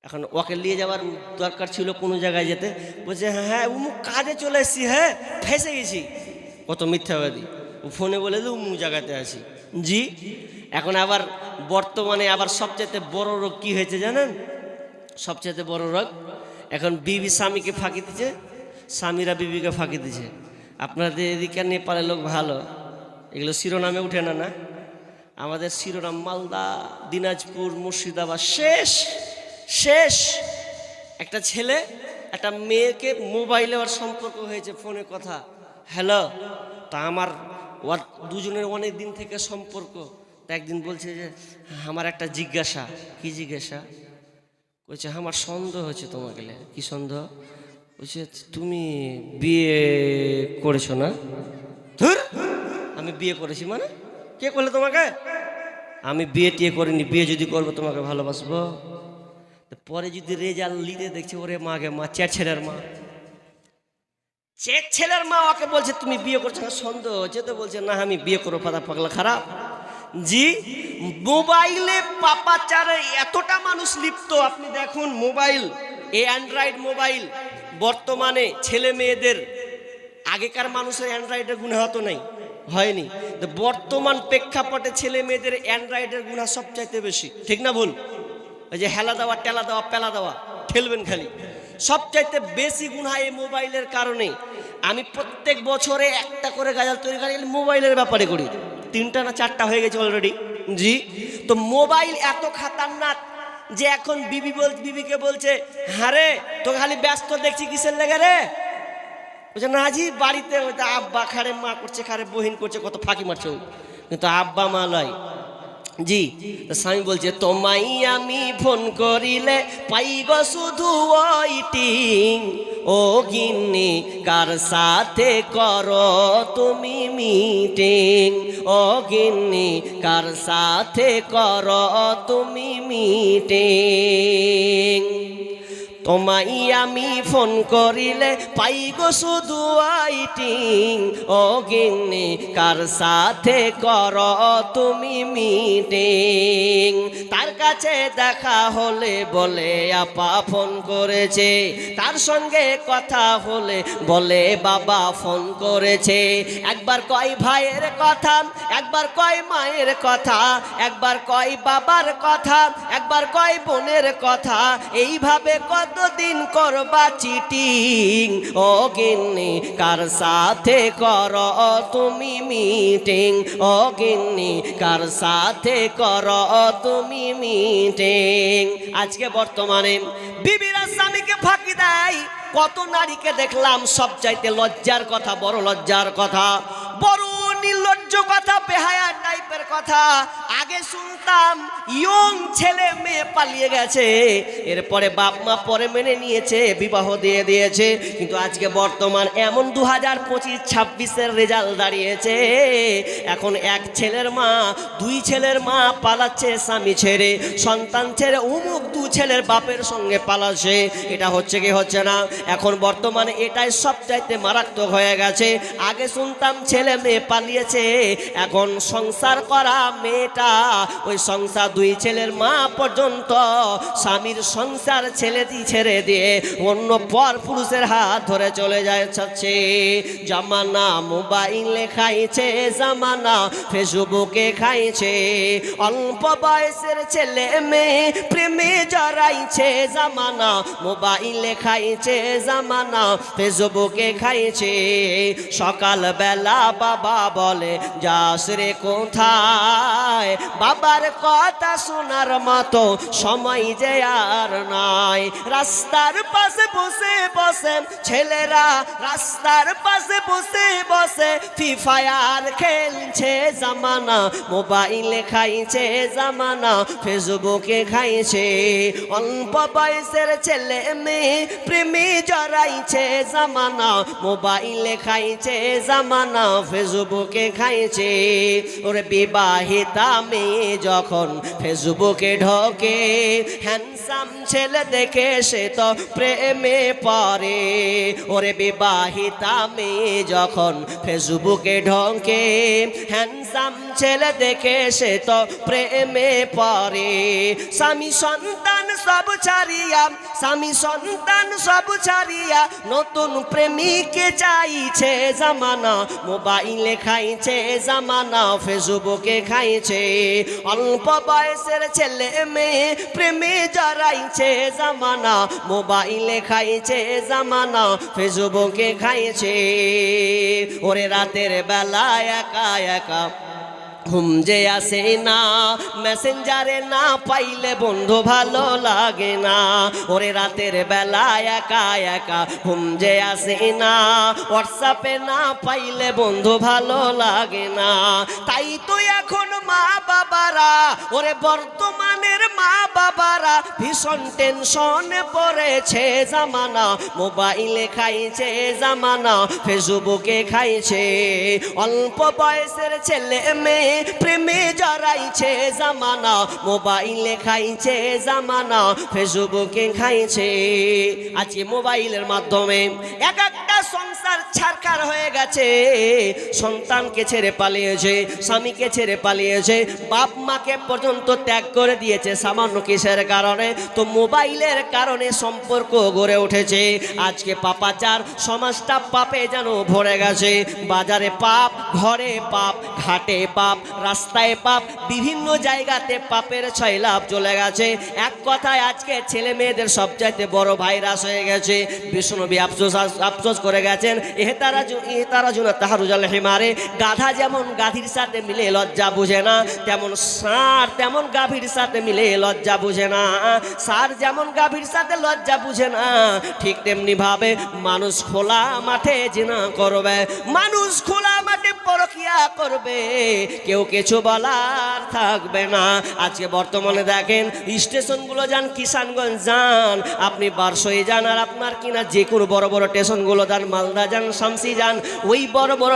Speaker 1: এখন ওকে নিয়ে যাওয়ার দরকার ছিল কোনো জায়গায় যেতে, বলছে হ্যাঁ উমুক কাজে চলে এসেছি, হ্যাঁ ফেসে গেছি। কত মিথ্যাবাদী। ও ফোনে বলে যে উমুক জায়গাতে আছি। জি, এখন আবার বর্তমানে আবার সবচেয়ে বড় রোগ কি হয়েছে জানেন? সবচেয়ে বড় রোগ এখন বিবি স্বামীকে ফাঁকি দিচ্ছে, স্বামীরা বিবিকে ফাঁকি দিচ্ছে। আপনাদের এদিকে নেপালের লোক ভালো, এগুলো শিরোনামে উঠে না। না, আমাদের শিরোনাম মালদা, দিনাজপুর, মুর্শিদাবাদ শেষ শেষ। একটা ছেলে একটা মেয়েকে মোবাইলে ওর সম্পর্ক হয়েছে, ফোনে কথা, হ্যালো। তা আমার ওর দুজনের অনেক দিন থেকে সম্পর্ক। তা একদিন বলছে যে আমার একটা জিজ্ঞাসা। কি জিজ্ঞাসা? বলছে আমার সন্দেহ হচ্ছে তোমাকে। কি সন্দেহ? বলছে তুমি বিয়ে করেছো না? ধুর, আমি বিয়ে করেছি মানে? কে করলে তোমাকে? আমি বিয়ে টিয়ে করিনি, বিয়ে যদি করবো তোমাকে ভালোবাসবো। পরে যদি রেজাল্ট লিতে দেখছে ওরে মাকে মা, চেট ছেলের মা, চেট ছেলের মা ওকে বলছে তুমি বিয়ে করছো না? সন্দেহ হচ্ছে তো বলছে না আমি বিয়ে করবো। পাতা পাগলা খারাপ। জি, মোবাইলে পাপাচারে এতটা মানুষ লিপ্ত। আপনি দেখুন মোবাইল, এই অ্যান্ড্রয়েড মোবাইল বর্তমানে ছেলে মেয়েদের, আগেকার মানুষের অ্যান্ড্রয়েডের গুণ হতো নাই, হয়নি। বর্তমান প্রেক্ষাপটে ছেলে মেয়েদের অ্যান্ড্রয়েডের গুণা সবচাইতে বেশি। ঠিক না ভুল? ওই যে হেলা দেওয়া, টেলা দেওয়া, পেলা দেওয়া, ঠেলবেন খালি, সবচাইতে বেশি গুণা এই মোবাইলের কারণে। আমি প্রত্যেক বছরে একটা করে গাজাল তৈরি করি মোবাইলের ব্যাপারে করি, 3টা না 4টা হয়ে গেছে অলরেডি। জি, তো মোবাইল এত খাতারনাক যে এখন বিবিকে বলছে হারে তো খালি ব্যস্ত দেখছি কিসের লেগে রে? বলছে না জি বাড়িতে আব্বা খারে, মা করছে খারে, বহিন করছে, কত ফাঁকি মারছে। কিন্তু আব্বা মা লয়। জি, স্বামী বলছে তোমায় আমি ফোন করিলে পাইব শুধু ওইটিং, ও গিন্নি কার সাথে করো তুমি মিটিং, ও গিন্নি কার সাথে করো তুমি মিটিং। তোমায় আমি ফোন করিলে পাইব শুধু ওয়াইটিং, ও গিন্নি কার সাথে করো তুমি মিটিং। তার কাছে দেখা হলে বলে আপা ফোন করেছে, তার সঙ্গে কথা হলে বলে বাবা ফোন করেছে। একবার কয় ভাইয়ের কথা, একবার কয় মায়ের কথা, একবার কয় বাবার কথা, একবার কয় বোনের কথা। এইভাবে কতদিন করবা চিটিং, ও গিন্নি কার সাথে করো তুমি মিটিং, ও গিন্নি কার সাথে করো তুমি মিটিং। আজকে বর্তমানে বিবিরা স্বামীকে ফাঁকি দেয়। কত নারীকে দেখলাম, সবচাইতে লজ্জার কথা, বড় লজ্জার কথা, বড় নির্লজ্জ কথা, বেহায়া টাইপের কথা। আগে শুনতাম ইয়ং ছেলে মেয়ে পালিয়ে গেছে, এরপরে বাপ মা পরে মেনে নিয়েছে, বিবাহ দিয়ে দিয়েছে। কিন্তু আজকে বর্তমান এমন 2025-26-এর রেজাল্ট দাঁড়িয়েছে, এখন এক ছেলের মা, 2 ছেলের মা পালাচ্ছে স্বামী ছেড়ে, সন্তান ছেড়ে, উমুক 2 ছেলের বাপের সঙ্গে পালাচ্ছে। এটা হচ্ছে কি হচ্ছে না? এখন বর্তমানে এটাই সবচাইতে মারাত্মক হয়ে গেছে। আগে শুনতাম ছেলে মেয়ে পালিয়েছে, এখন সংসার করা মেয়েটা ওই সংসার 2 ছেলের মা পর্যন্ত স্বামীর সংসার ছেড়ে দিয়ে অন্য পর পুরুষের হাত ধরে চলে যাচ্ছে। জামানা মোবাইলে খাইছে, জামানা ফেসবুকে খাইছে, অল্প বয়সের ছেলে মেয়ে প্রেমে জড়াইছে। জামানা মোবাইলে খাইছে, জামানা ফেসবুকে খাইছে। সকাল বেলা বাবা বলে যাস রে কোথায়, ভাই, বাবার কথা শোনার মতো সময় যে আর নাই। রাস্তার পাশে বসে বসে ছেলেরা রাস্তার পাশে বসে বসে ফ্রি ফায়ার খেলছে জামানা, মোবাইলে খাইছে জামানা, ফেসবুকে খাইছে। অল্প বয়সের ছেলে মেয়ে প্রেমে জড়াইছে জামানা, মোবাইলে খাইছে জামানা, ফেসবুকে খাইছে। ওরে বিবাহিতা মেয়ে যখন ফেসবুকে ঢোকে, হ্যান্ডসাম ছেলে দেখে সে তো প্রেমে পড়ে। ওরে বিবাহিতা মেয়ে যখন ফেসবুকে ঢোকে, হ্যান্ডসাম ছেলে দেখে সে তো প্রেমে পড়ে। স্বামী সন্তান সব ছাড়িয়া, স্বামী সন্তান সব ছাড়িয়া নতুন প্রেমিকে চাইছে জামানা, মোবাইলে খাইছে জামানা, ফেসবুকে খাইছে। অল্প বয়সের ছেলে মেয়ে প্রেমে জড়াইছে জামানা, মোবাইলে খাইছে জামানা, ফেসবুকে খাইছে। ওরে রাতের বেলা একা একা ঘুম যে আসে না, মেসেঞ্জারে না পাইলে বন্ধু ভালো লাগে না। ওরে রাতের বেলা একা একা ঘুম যে আসে না, হোয়াটসঅ্যাপে না পাইলে বন্ধু ভালো লাগে না। তাই তো এখন মা বাবারা, ওরে বর্তমানের মা বাবারা ভীষণ টেনশনে পড়েছে জামানা, মোবাইলে খাইছে জামানা, ফেসবুকে খাইছে। অল্প বয়সের ছেলে মেয়ে প্রেমে জড়াইছে জামানা, মোবাইলে খাইছে জামানা, ফেসবুকে খাইছে। আজকে মোবাইলের মাধ্যমে এক একটা সংসার ছারখার হয়ে গেছে। সন্তানকে ছেড়ে পালিয়েছে, স্বামীকে ছেড়ে পালিয়েছে, বাপ মাকে পর্যন্ত ত্যাগ করে দিয়েছে সামান্য কিসের কারণে? তো মোবাইলের কারণে সম্পর্ক গড়ে উঠেছে। আজকে পাপাচার, সমাজটা পাপে যেন ভরে গেছে। বাজারে পাপ, ঘরে পাপ, ঘাটে পাপ, রাস্তায় পাপ, বিভিন্ন জায়গাতে পাপের ছয়লাভ চলে গেছে। এক কথায় আজকে ছেলে মেয়েদের সবচাইতে বড় ভাইরাস হয়ে গেছে। বিষ্ণুনবী আফসোস করে গেছেন, এহতারা জুনা তাহারুজাল হিমারে, গাধা যেমন গাধীর সাথে মিলে লজ্জা বুঝে না, তেমন ষাঁড় তেমন গাভীর সাথে মিলে লজ্জা বুঝে না। ষাঁড় যেমন গাভীর সাথে লজ্জা বুঝে না, ঠিক তেমনি ভাবে মানুষ খোলা মাঠে জিনা করবে, মানুষ খোলা মাঠে পরকিয়া করবে, কেউ কিছু বলার থাকবে না। আজকে বর্তমানে দেখেন, স্টেশনগুলো যান, কিষানগঞ্জ যান, আপনি বারসই যান, আর আপনার কিনা যে কোনো বড় বড় স্টেশনগুলো যান, মালদা যান, শামসি যান, ওই বড় বড়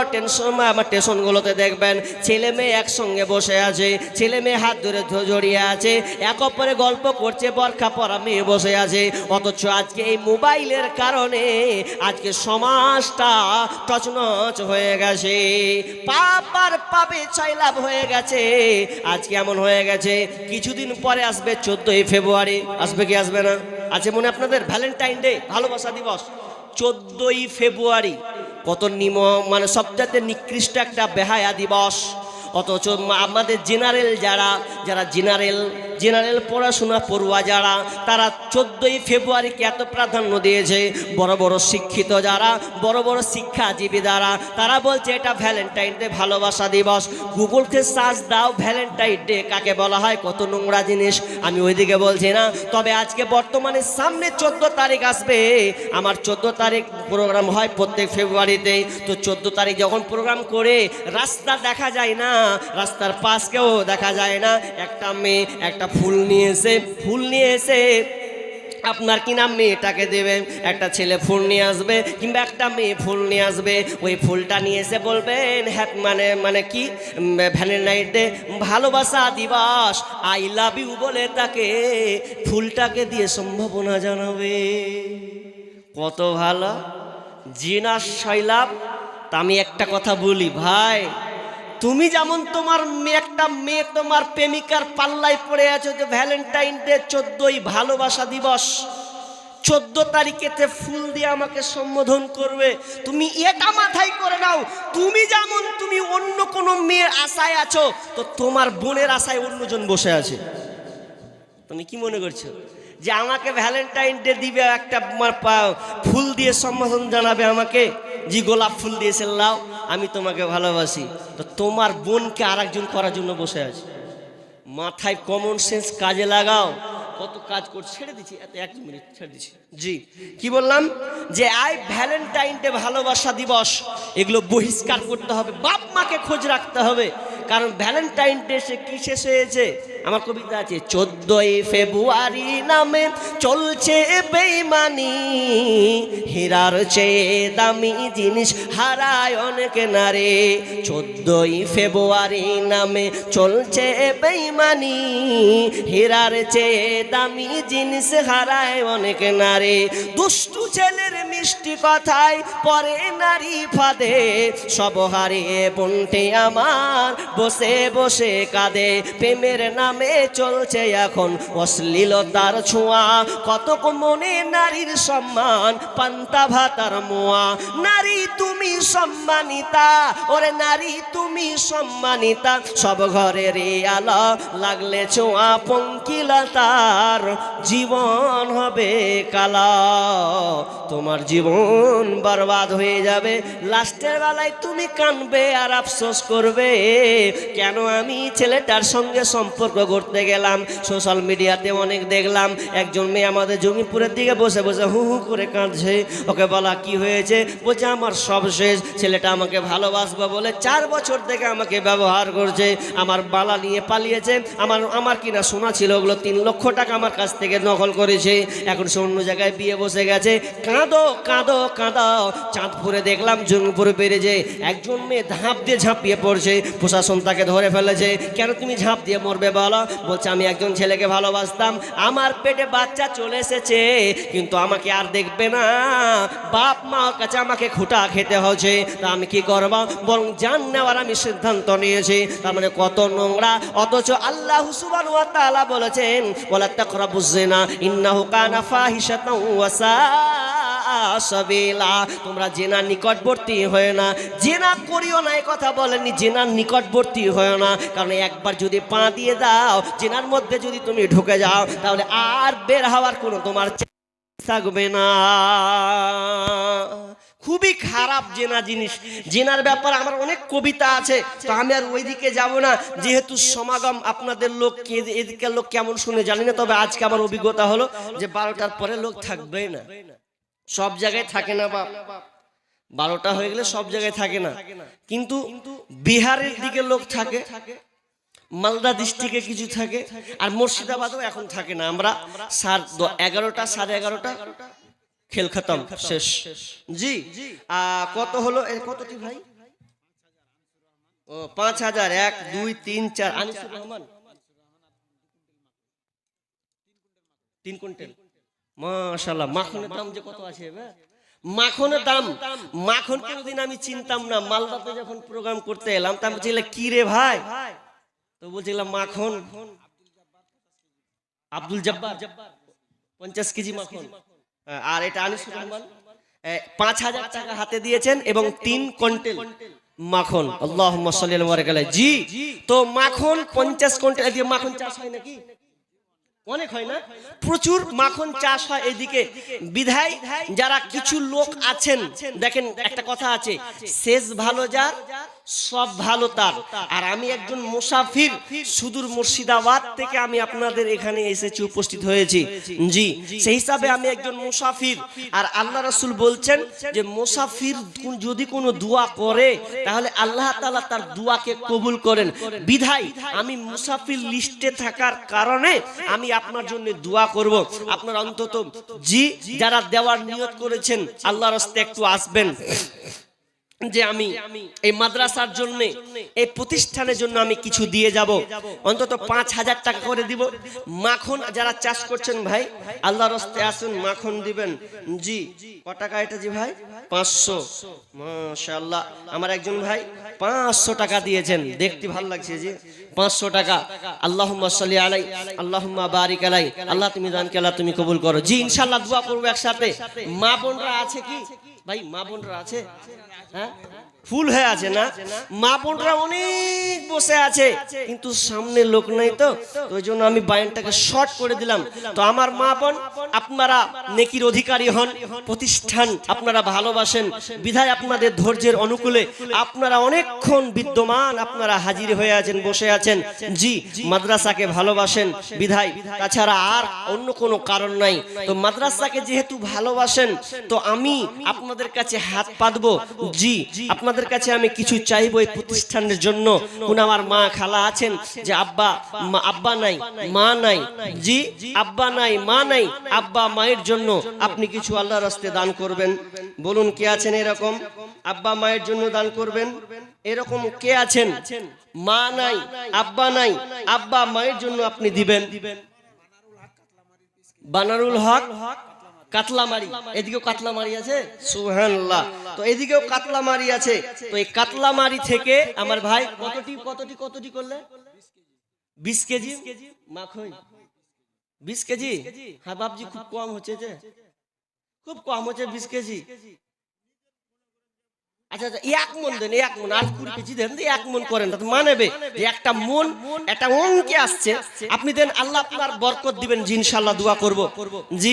Speaker 1: স্টেশনগুলোতে দেখবেন ছেলে মেয়ে একসঙ্গে বসে আছে, ছেলে মেয়ে হাত ধরে জড়িয়ে আছে, এক অপরে গল্প করছে, বরখা পরা মেয়ে বসে আছে। অথচ আজকে এই মোবাইলের কারণে আজকে সমাজটা তছনছ হয়ে গেছে, পাপ আর পাপে ছয়লাভ হয়ে গেছে। আজকে এমন হয়ে গেছে, কিছুদিন পরে আসবে 14ই ফেব্রুয়ারি, আসবে কি আসবে না? আছে মনে আপনাদের? ভ্যালেন্টাইন ডে, ভালোবাসা দিবস, 14ই ফেব্রুয়ারি। কত মানে সবচেয়ে নিকৃষ্ট একটা বেহায়া দিবস। অথচ আমাদের জেনারেল যারা জেনারেল পড়াশোনা পড়ুয়া যারা, তারা 14ই ফেব্রুয়ারিকে এত প্রাধান্য দিয়েছে। বড় বড় শিক্ষিত যারা, বড় বড় শিক্ষাজীবী যারা, তারা বলছে এটা ভ্যালেন্টাইন ডে, ভালোবাসা দিবস। গুগলকে সার্চ দাও ভ্যালেন্টাইন ডে কাকে বলা হয়, কত নোংরা জিনিস। আমি ওইদিকে বলছি না, তবে আজকে বর্তমানে সামনে 14 তারিখ আসবে। আমার 14 তারিখ প্রোগ্রাম হয় প্রত্যেক ফেব্রুয়ারিতে। তো 14 তারিখ যখন প্রোগ্রাম করে রাস্তা দেখা যায় না, রাস্তার পাশকেও দেখা যায় না, একটা মেয়ে একটা ফুল নিয়ে এসে আপনার কি নাম মেয়েটাকে দেবেন, একটা ছেলে ফুল নিয়ে আসবে কিংবা একটা মেয়ে ফুল নিয়ে আসবে, ওই ফুলটা নিয়ে এসে বলবেন মানে কি ভ্যালেন্টাইন ডে, ভালোবাসা দিবস, আই লাভ ইউ বলে তাকে ফুলটাকে দিয়ে সম্ভাবনা জানাবে। কত ভালো জিনাস শৈলাভ। তা আমি একটা কথা বলি ভাই, তুমি যেমন তোমার একটা মেয়ে তোমার প্রেমিকার পাল্লায় পড়ে আছো যে ভ্যালেন্টাইন ডে 14ই ভালোবাসা দিবস, 14 তারিখেতে ফুল দিয়ে আমাকে সম্বোধন করবে, তুমি এটা মাথায় করে নাও। তুমি যেমন তুমি অন্য কোনো মেয়ের আশায় আছো, তো তোমার বোনের আশায় অন্যজন বসে আছে। তুমি কি মনে করছো যে আমাকে ভ্যালেন্টাইন ডে দিবে, একটা ফুল দিয়ে সম্বোধন জানাবে আমাকে, জি গোলাপ ফুল দিয়েছে লাও, আমি তোমাকে ভালোবাসি, তো তোমার বোনকে আরেকজন করার জন্য বসে আছে। মাথায় কমন সেন্স কাজে লাগাও। কত কাজ করছে, ছেড়ে দিচ্ছি, এক মিনিট ছেড়ে দিচ্ছি। জি, কি বললাম যে আই ভ্যালেন্টাইন ডে, ভালোবাসা দিবস, এগুলো বহিষ্কার করতে হবে, বাপ মাকে খোঁজ রাখতে হবে। কারণ ভ্যালেন্টাইন ডে সে কি শেষ হয়েছে, আমার কবিতা আছে, 14ই ফেব্রুয়ারি নামে চলছে বেঈমানি, হীরার চেয়ে দামি জিনিস হারায় অনেক নারে। 14ই ফেব্রুয়ারি নামে চলছে বেঈমানি, হীরার চেয়ে দামি জিনিস হারায় অনেক নারে। দুষ্টু ছেলের মিষ্টি কথায় পরে নারী ফাঁদে, সব হারিয়ে বোনটি আমার বসে বসে কাঁদে। প্রেমের নামে চলছে এখন অশ্লীলতার ছোঁয়া, কত মনে নারীর সম্মান পান্তা ভাতার মোয়া। নারী তুমি সম্মানিতা, ওরে নারী তুমি সম্মানিতা, সব ঘরের আলো লাগলে ছোঁয়া পঙ্কিলতার, জীবন হবে কালা, তোমার জীবন বরবাদ হয়ে যাবে। লাস্টের বেলায় তুমি কাঁদবে আর আফসোস করবে, কেন আমি ছেলেটার সঙ্গে সম্পর্ক করতে গেলাম। সোশ্যাল মিডিয়াতে অনেক দেখলাম, একজন মেয়ে আমাদের জঙ্গিপুরের দিকে বসে বসে হু হু করে কাঁদছে। ওকে বলা কি হয়েছে, বলছে আমার সব শেষ, ছেলেটা আমাকে ভালোবাসবে বলে 4 বছর থেকে আমাকে ব্যবহার করছে, আমার বালা নিয়ে পালিয়েছে, আমার কিনা সোনা ছিল ওগুলো 3 লক্ষ টাকা আমার কাছ থেকে নকল করেছে, এখন সে অন্য জায়গায় বিয়ে বসে গেছে। কাঁদো কাঁদো কাঁদো। চাঁদপুরে দেখলাম জঙ্গিপুরে বেড়েছে, একজন মেয়ে ধাপ দিয়ে ঝাঁপিয়ে পড়ছে, প্রশাসন তাকে ধরে ফেলেছে। কেন তুমি ঝাঁপ দিয়ে মরবে বলো? বলছে আমি একজন ছেলেকে ভালোবাসতাম, আমার পেটে বাচ্চা চলে এসেছে, কিন্তু আমাকে আর দেখবে না, বাপ মার কাছে আমাকে খুঁটা খেতে হচ্ছে, তা আমি কি করব, বরং জান নেওয়ার আমি সিদ্ধান্ত নিয়েছি। তার মানে কত নোংরা, অথচ আল্লাহ সুবহানাহু ওয়া তাআলা বলেছেন ওয়ালা তাকরাবুজ জিনা ইন্নাহু কানা ফাহিশাতান ওয়া সাআ সাবিলা, তোমরা জিনার নিকটবর্তী হয় না, জিনা করিও না, এই কথা বলেননি, জিনার নিকটবর্তী হয় না। কারণ একবার যদি পা দিয়ে দাও জিনার মধ্যে, যদি তুমি ঢুকে যাও, তাহলে আর বের হওয়ার কোনো তোমার থাকবে না। খুবই খারাপ জেনা জিনিস। জেনার ব্যাপারে আমার অনেক কবিতা আছে, তো আমি আর ওইদিকে যাব না, যেহেতু সমাগম আপনাদের লোক, এদিকের লোক কেমন শুনে জানি না, তবে আজকে আমার অভিজ্ঞতা হলো যে 12টার পরে লোক থাকবেই না, সব জায়গায় থাকে না বাপ, 12টা হয়ে গেলে সব জায়গায় থাকে না। কিন্তু বিহারের দিকে লোক থাকে, মালদা ডিস্ট্রিক্টে কিছু থাকে, আর মুর্শিদাবাদেও এখন থাকে না। আমরা 11টা 11:30 খেল খতম, শেষ। জি, কত হলো, কতটি ভাই? ও 5000, 1 2 3 4। আনিসুর রহমান 3 কুইন্টাল, মাশাআল্লাহ। মাখনের দাম যে কত আছে, মাখনের দাম, মাখন কোনোদিন আমি চিনতাম না। মালদাতে যখন প্রোগ্রাম করতে এলাম, তা আমি বলছিলাম কি রে ভাই, তো বলছিলাম মাখন, আব্দুল জব্বার 50 কেজি মাখন। আর এটা আনিসুর রহমান 5000 টাকা হাতে দিয়েছেন এবং 3 কুইন্টাল মাখন। আল্লাহুম্মা সাল্লি আলা মুহাম্মাদ। জি, তো মাখন 50 কুইন্টাল দিয়ে মাখন চাষ হয় নাকি? অনেক হয় না, প্রচুর মাখন চাষ হয় এদিকে। বিধায় যারা কিছু লোক আছেন, দেখেন একটা কথা আছে, শেষ ভালো যার সব ভালো তার। আর আমি একজন মুসাফির, সুদূর মুর্শিদাবাদ থেকে আমি আপনাদের এখানে এসেছি, উপস্থিত হয়েছি। জি, সেই হিসাবে আমি একজন মুসাফির। আর আল্লাহ রাসূল বলছেন যে মুসাফির যদি কোনো দোয়া করে, তাহলে আল্লাহ তাআলা তার দোয়াকে কবুল করেন। বিধায় আমি মুসাফির লিস্টে থাকার কারণে আমি আপনার জন্য দোয়া করব। আপনারা অন্তত জি যারা দেওয়ার নিয়ত করেছেন, আল্লাহর রাস্তায় একটু আসবেন, যে আমি এই মাদ্রাসার জন্য, এই প্রতিষ্ঠানের জন্য আমি কিছু দিয়ে যাব, অন্তত 5000 টাকা করে দিব। মাখন যারা চাষ করছেন ভাই, আল্লাহর রাস্তায় আসুন, মাখন দিবেন। জি, কত টাকা এটা জি ভাই? 500। মাশাআল্লাহ, আমার একজন ভাই 500 টাকা দিয়েছেন, দেখতে ভালো লাগছে জি, 500 টাকা। আল্লাহুম্মা সাল্লি আলাই, আল্লাহুম্মা বারিক আলাই। আল্লাহ তুমি দান কে, আল্লাহ তুমি কবুল করো। জি, ইনশাআল্লাহ দোয়া করব একসাথে। মা বোনরা আছে কি ভাই? মা বোনরা আছে? হ্যাঁ, ফুল হয়ে আছে না, মা বোনরা অনেক বসে আছে কিন্তু সামনে লোক নাই, তো ওই জন্য আমি বায়ানটাকে শর্ট করে দিলাম। তো আমার মা বোন, আপনারা নেকির অধিকারী হন, প্রতিষ্ঠান আপনারা ভালোবাসেন বিধায় আপনাদের ধৈর্যের অনুকূলে আপনারা অনেকক্ষণ বিদ্যমান আপনারা হাজির হয়ে আছেন, বসে আছেন। জি, মাদ্রাসাকে ভালোবাসেন বিধায়, তাছাড়া আর অন্য কোনো কারণ নাই। তো মাদ্রাসাকে যেহেতু ভালোবাসেন, তো আমি আপনাদের কাছে হাত পাতবো। জি, আপনাদের কাছে আমি কিছু চাইবো এই প্রতিষ্ঠানের জন্য। কোন আমার মা খালা আছেন যে আব্বা নাই মা নাই, জি আব্বা নাই মা নাই, আব্বা মায়ের জন্য আপনি কিছু আল্লাহর রাস্তায় দান করবেন? বলুন কে আছেন এরকম? আব্বা মায়ের জন্য দান করবেন এরকম কে আছেন? মা নাই, আব্বা নাই, আব্বা মায়ের জন্য আপনি দিবেন। বানারুল হক কাতলামারি, এদিকেও কাতলামারি আছে, সুবহানাল্লাহ। তো এদিকেও কাতলামারি আছে। তো এই কাতলামারি থেকে আমার ভাই কতটি করলে? 20 কেজি মাখই, 20 কেজি। হ্যাঁ বাপজি, খুব কম হচ্ছে, যে খুব কম হচ্ছে 20 কেজি। আচ্ছা আচ্ছা, 1 মন দেন, 1 মন, আর 20 কেজি দেন, 1 মন করেন, তাতে মানেবে যে একটা মন একটা অঙ্কে আসছে। আপনি দেন, আল্লাহ আপনার বরকত দিবেন জি, ইনশাআল্লাহ দোয়া করব। জি,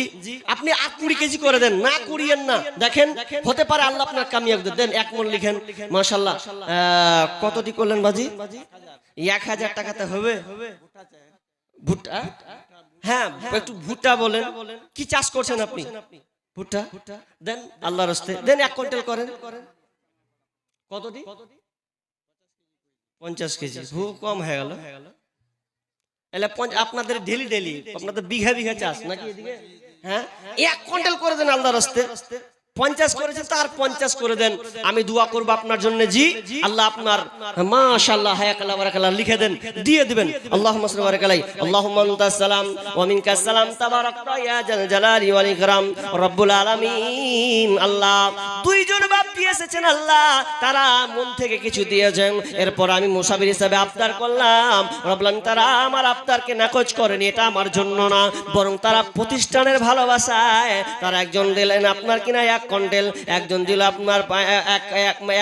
Speaker 1: আপনি আর 20 কেজি করে দেন, না করিয়েন না, দেখেন হতে পারে আল্লাহ আপনার কামিয়াব দেন। 1 মন লিখেন, মাশাআল্লাহ। কতটি করলেন বাজি? 1000 টাকাতে হবে? ভুট্টা, হ্যাঁ একটু ভুট্টা বলেন, কি চাষ করছেন আপনি? ভুট্টা দেন, আল্লাহর রাস্তায় দেন, 1 কুইন্টাল করেন। কতটি? 50 কেজি। খুব কম হয়ে গেল। এলে আপনাদের ডেলি আপনাদের বিঘা বিঘা চাষ নাকি এদিকে? হ্যাঁ, 1 কুইন্টাল করে দেন আল্লাহর রাস্তায়। 50 করেছে তার 50 করে দেন, আমি দোয়া করব আপনার জন্য। জি, আল্লাহ আপনার মাশাআল্লাহ হায়াকাল্লাহ বারাকাল্লাহ লিখে দেন, দিয়ে দিবেন। আল্লাহুম্মা সাল্লি বারাকালাই, আল্লাহুম্মা আনতাস সালাম ওয়া মিনকাস সালাম, তাবারাকতা ইয়া জাল জালালি ওয়াল ইকরাম রব্বুল আলামিন। আল্লাহ, দুইজন বাপ দিয়ে এসেছেন আল্লাহ, তারা মন থেকে কিছু দিয়েছেন, এরপর আমি মুসাফির হিসেবে আফতার করলাম। রব্বুল, তারা আমার আফতারকে নাকচ করেনি, এটা আমার জন্য না, বরং তারা প্রতিষ্ঠানের ভালোবাসায় তারা একজন দিলেন আপনার কিনা 1 কুইন্টাল, একজন দিল আপনার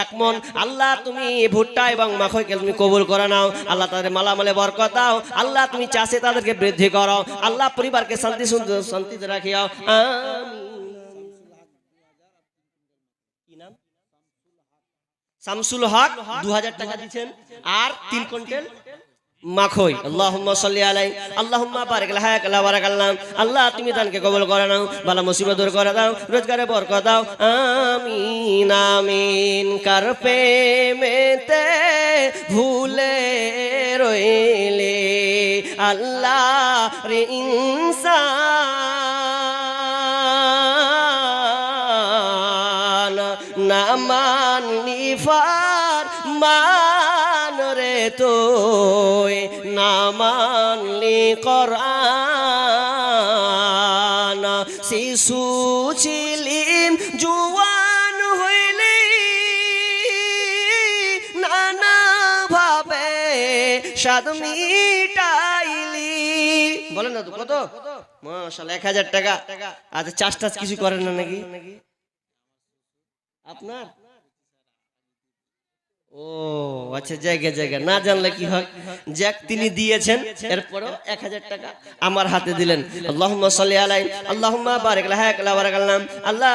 Speaker 1: 1 মন। আল্লাহ, তুমি ভুট্টা এবং মাখইকে তুমি কবুল করে নাও। আল্লাহ, তাদের মালামালে বরকত দাও। আল্লাহ, তুমি চাষে তাদেরকে বৃদ্ধি করো। আল্লাহ, পরিবারকে শান্তিতে রাখিও। কি নাম? শামসুল হক 2000 টাকা দিচ্ছেন, আর 3 কুইন্টাল মাখই। আল্লাহুম্মা সাল্লি আলাই, আল্লাহুম্মা বারিক লাহাকাল্লাহ বারাকাল্লাহ। আল্লাহ, তুমি দানকে কবুল করে নাও, বালা মুসিবত দূর করে দাও, রোজগারে বরকত দাও। আমিন আমিন। কার প্রেমেতে ভুলে রইলে আল্লাহ রে ইনসান, না মানলি ফরমান রে তোয়, না মানলি কোরআন। শিশু ছিলিম জুয়ান হইলি, নানা ভাবে স্বাদ মিটাইলি। বলেন না তো কত? মাশাআল্লাহ, 1000 টাকা। আচ্ছা, চাষ টাস কিছু করেন না নাকি আপনার? ও আচ্ছা, জায়গা না জানলে কি হয়, যাক তিনি দিয়েছেন, এরপরও 1000 টাকা আমার হাতে দিলেন। আল্লাহুম্মা সাল্লি আলাই, আল্লাহুম্মা বারিক লাহাকাল্লাহ বারাকাল্লাহ। আল্লাহ,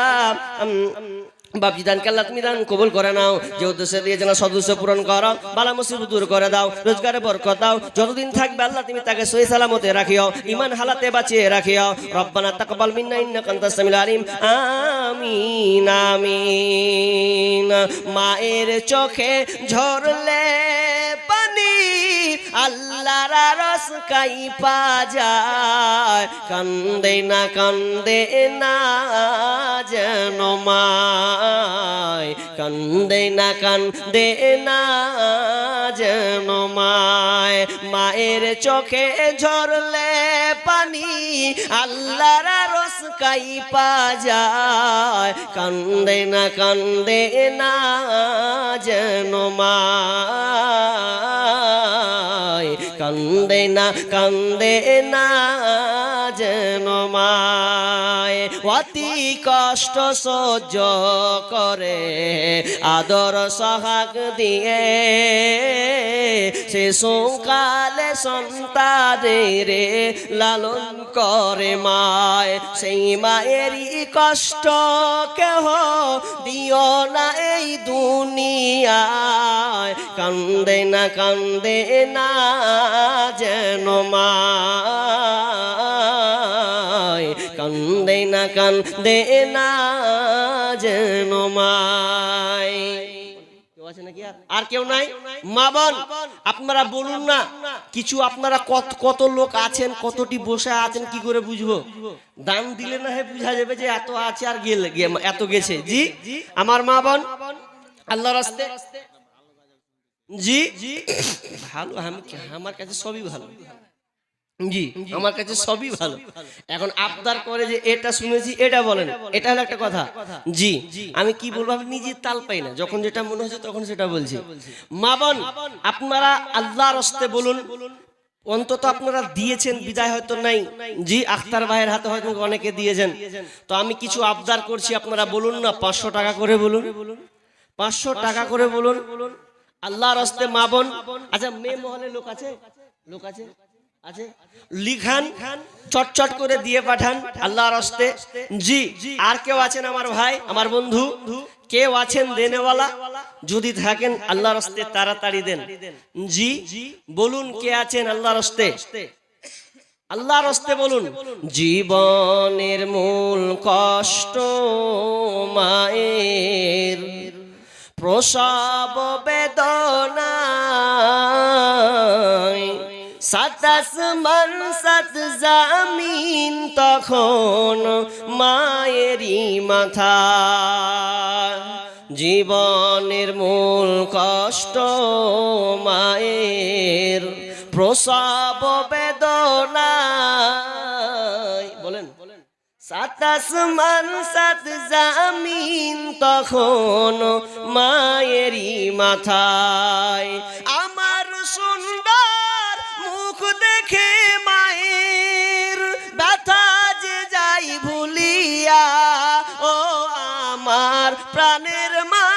Speaker 1: বাপজি দানকে আল্লাহ তুমি দান কবুল করে নাও, যে উদ্দেশ্যে দিয়েছেন সদস্য পূরণ করো, বালা মুসিবত দূর করে দাও, রোজগারে বরকত দাও। যতদিন থাকবে আল্লাহ তুমি তাকে সহি সালামতে রাখিও, ঈমান হালাতে বাঁচিয়ে রাখিও। রব্বানা তাকাব্বাল মিন্না ইন্নাকা আনতাস সামিউল আলিম। আমিন আমিন। মায়ের চোখে ঝরলে পানি, আল্লাহর আরশ কাইপা যায়, কান্দে না যেন মায়, কান্দে না যেন মায়। মায়ের চোখে ঝরলে পানি, আল্লাহর আরশ কাইপা যায়, কান্দে না যেন মায়, কান্দে না যেন মায়। অতি কষ্ট সহ্য করে আদর সহাগ দিয়ে শিশুকালে সন্তানের লালন করে মায়। সেই মায়েরই কষ্ট কেহ দিও না এই দুনিয়ায়, কান্দে না কান্দে না যেন মায়, কান্দে না কান্দে না যেন মায়। কেউ আছে নাকি আর কেউ নাই? মা বোন আপনারা বলুন না কিছু, আপনারা কত লোক আছেন, কতটি বসে আছেন, কি করে বুঝবো? দান দিলে না হয় বুঝা যাবে যে এত আছে আর এত গেছে। জি আমার মা বোন আল্লাহর রাস্তে জি ভালো, আমার কাছে সবই ভালো। জি আমার কাছে সবই ভালো। এখন আবদার করে যে এটা শুনেছি এটা বলেন, এটা হলো একটা কথা। জি আমি কি বলবো আমি নিজে তাল পাই না, যখন যেটা মনে হচ্ছে তখন সেটা বলছি। মা বোন আপনারা আল্লাহর রাস্তে বলুন, অন্তত আপনারা দিয়েছেন, বিদায় হয়তো নাই। জি আখতার ভাইয়ের হাতে হয়তো অনেকে দিয়েছেন, তো আমি কিছু আবদার করছি, আপনারা বলুন না 500 টাকা করে বলুন, 500 টাকা করে বলুন আল্লাহর রাস্তে মা বোন। আচ্ছা মেয়ে মহলে লোক আছে, লোক আছে আছে লিখান, চটচট করে দিয়ে পাঠান আল্লাহর রাস্তে। জি আর কেউ আছেন আমার ভাই আমার বন্ধু, কেউ আছেন দেনেওয়ালা? যদি থাকেন আল্লাহর রাস্তে তাড়াতাড়ি দেন। জি বলুন কে আছেন আল্লাহর রাস্তে? আল্লাহর রাস্তে বলুন। জীবনের মূল কষ্ট মায়ের, প্রসব বেদনা, সাত আসমান সাত জামিন তখন মায়েরই মাথা। জীবনের মূল কষ্ট মায়ের, প্রসব বেদনা। বলেন সাত আসমান সাত জামিন তখন মায়েরই মাথায়। আমার সুন্দর মুখ দেখে মায়ের ব্যথা যে যাই ভুলিয়া, ও আমার প্রাণের মা,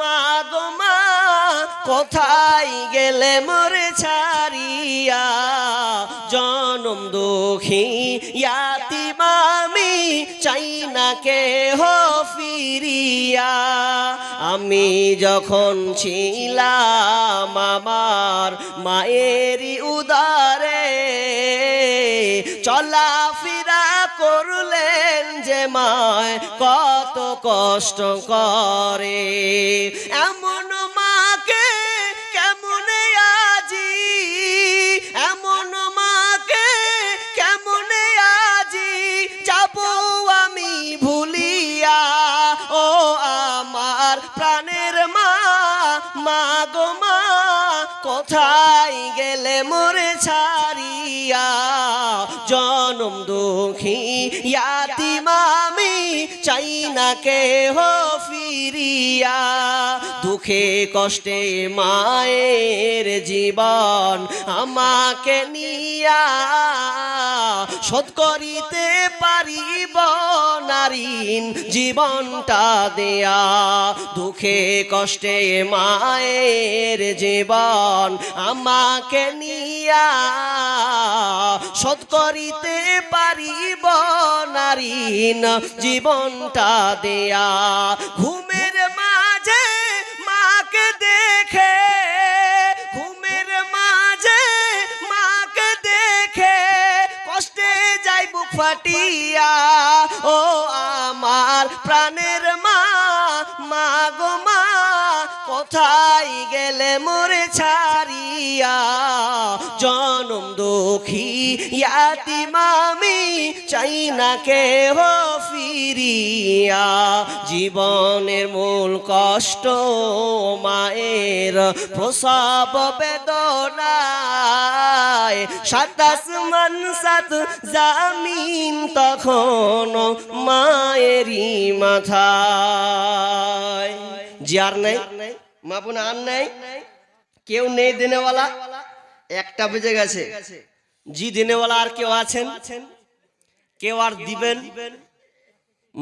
Speaker 1: মা গো মা কোথায় গেলে মোরে ছাড়িয়া। জনম দুঃখী ইয়াতিম আমি, চাই না কেহ ফিরিয়া। আমি যখন ছিলাম আমার মায়েরই উদারে, চলাফেরা করলেন যে মায় কত কষ্ট করে। এমন মাকে কেমনে আজি, এমন মাকে কেমনে আজি যাব আমি ভুলিয়া। ও আমার প্রাণের মা, মা গো মা কোথায় গেলে মোরে ছাড়িয়া। জনম দুঃখী ইয়াতিম আমি, চাই না কেহ ফিরিয়া। দুঃখে কষ্টে মায়ের জীবন আমাকে নিয়া, শোধ করিতে পারিব নারীন জীবনটা দেয়া। দুঃখে কষ্টে মায়ের জীবন আমাকে নিয়া, শোধ করিতে পারিব নারীন জীবনটা দেয়া। ঘুমের মাঝে মাকে দেখে, ঘুমের মাঝে মাকে দেখে কষ্টে যাই বুক ফাটিয়া। ও আমার প্রাণের মা, মা গো মা কোথায় গেলে মোরে ছাড়িয়া। জনম দুঃখী ইয়াতিম আমি, চাই না কেহ ফিরিয়া। জীবনের মূল কষ্ট মায়ের, প্রসব বেদনায়, সাত আসমান সাত জামিন তখন মায়েরই মাথায়। জি আর নাই মা বোন, আর নাই কেউ নেই দেনেওয়ালা? 1টা বেজে গেছে। জি দেনেওয়ালা আর কেউ আছেন? কেউ আর দিবেন?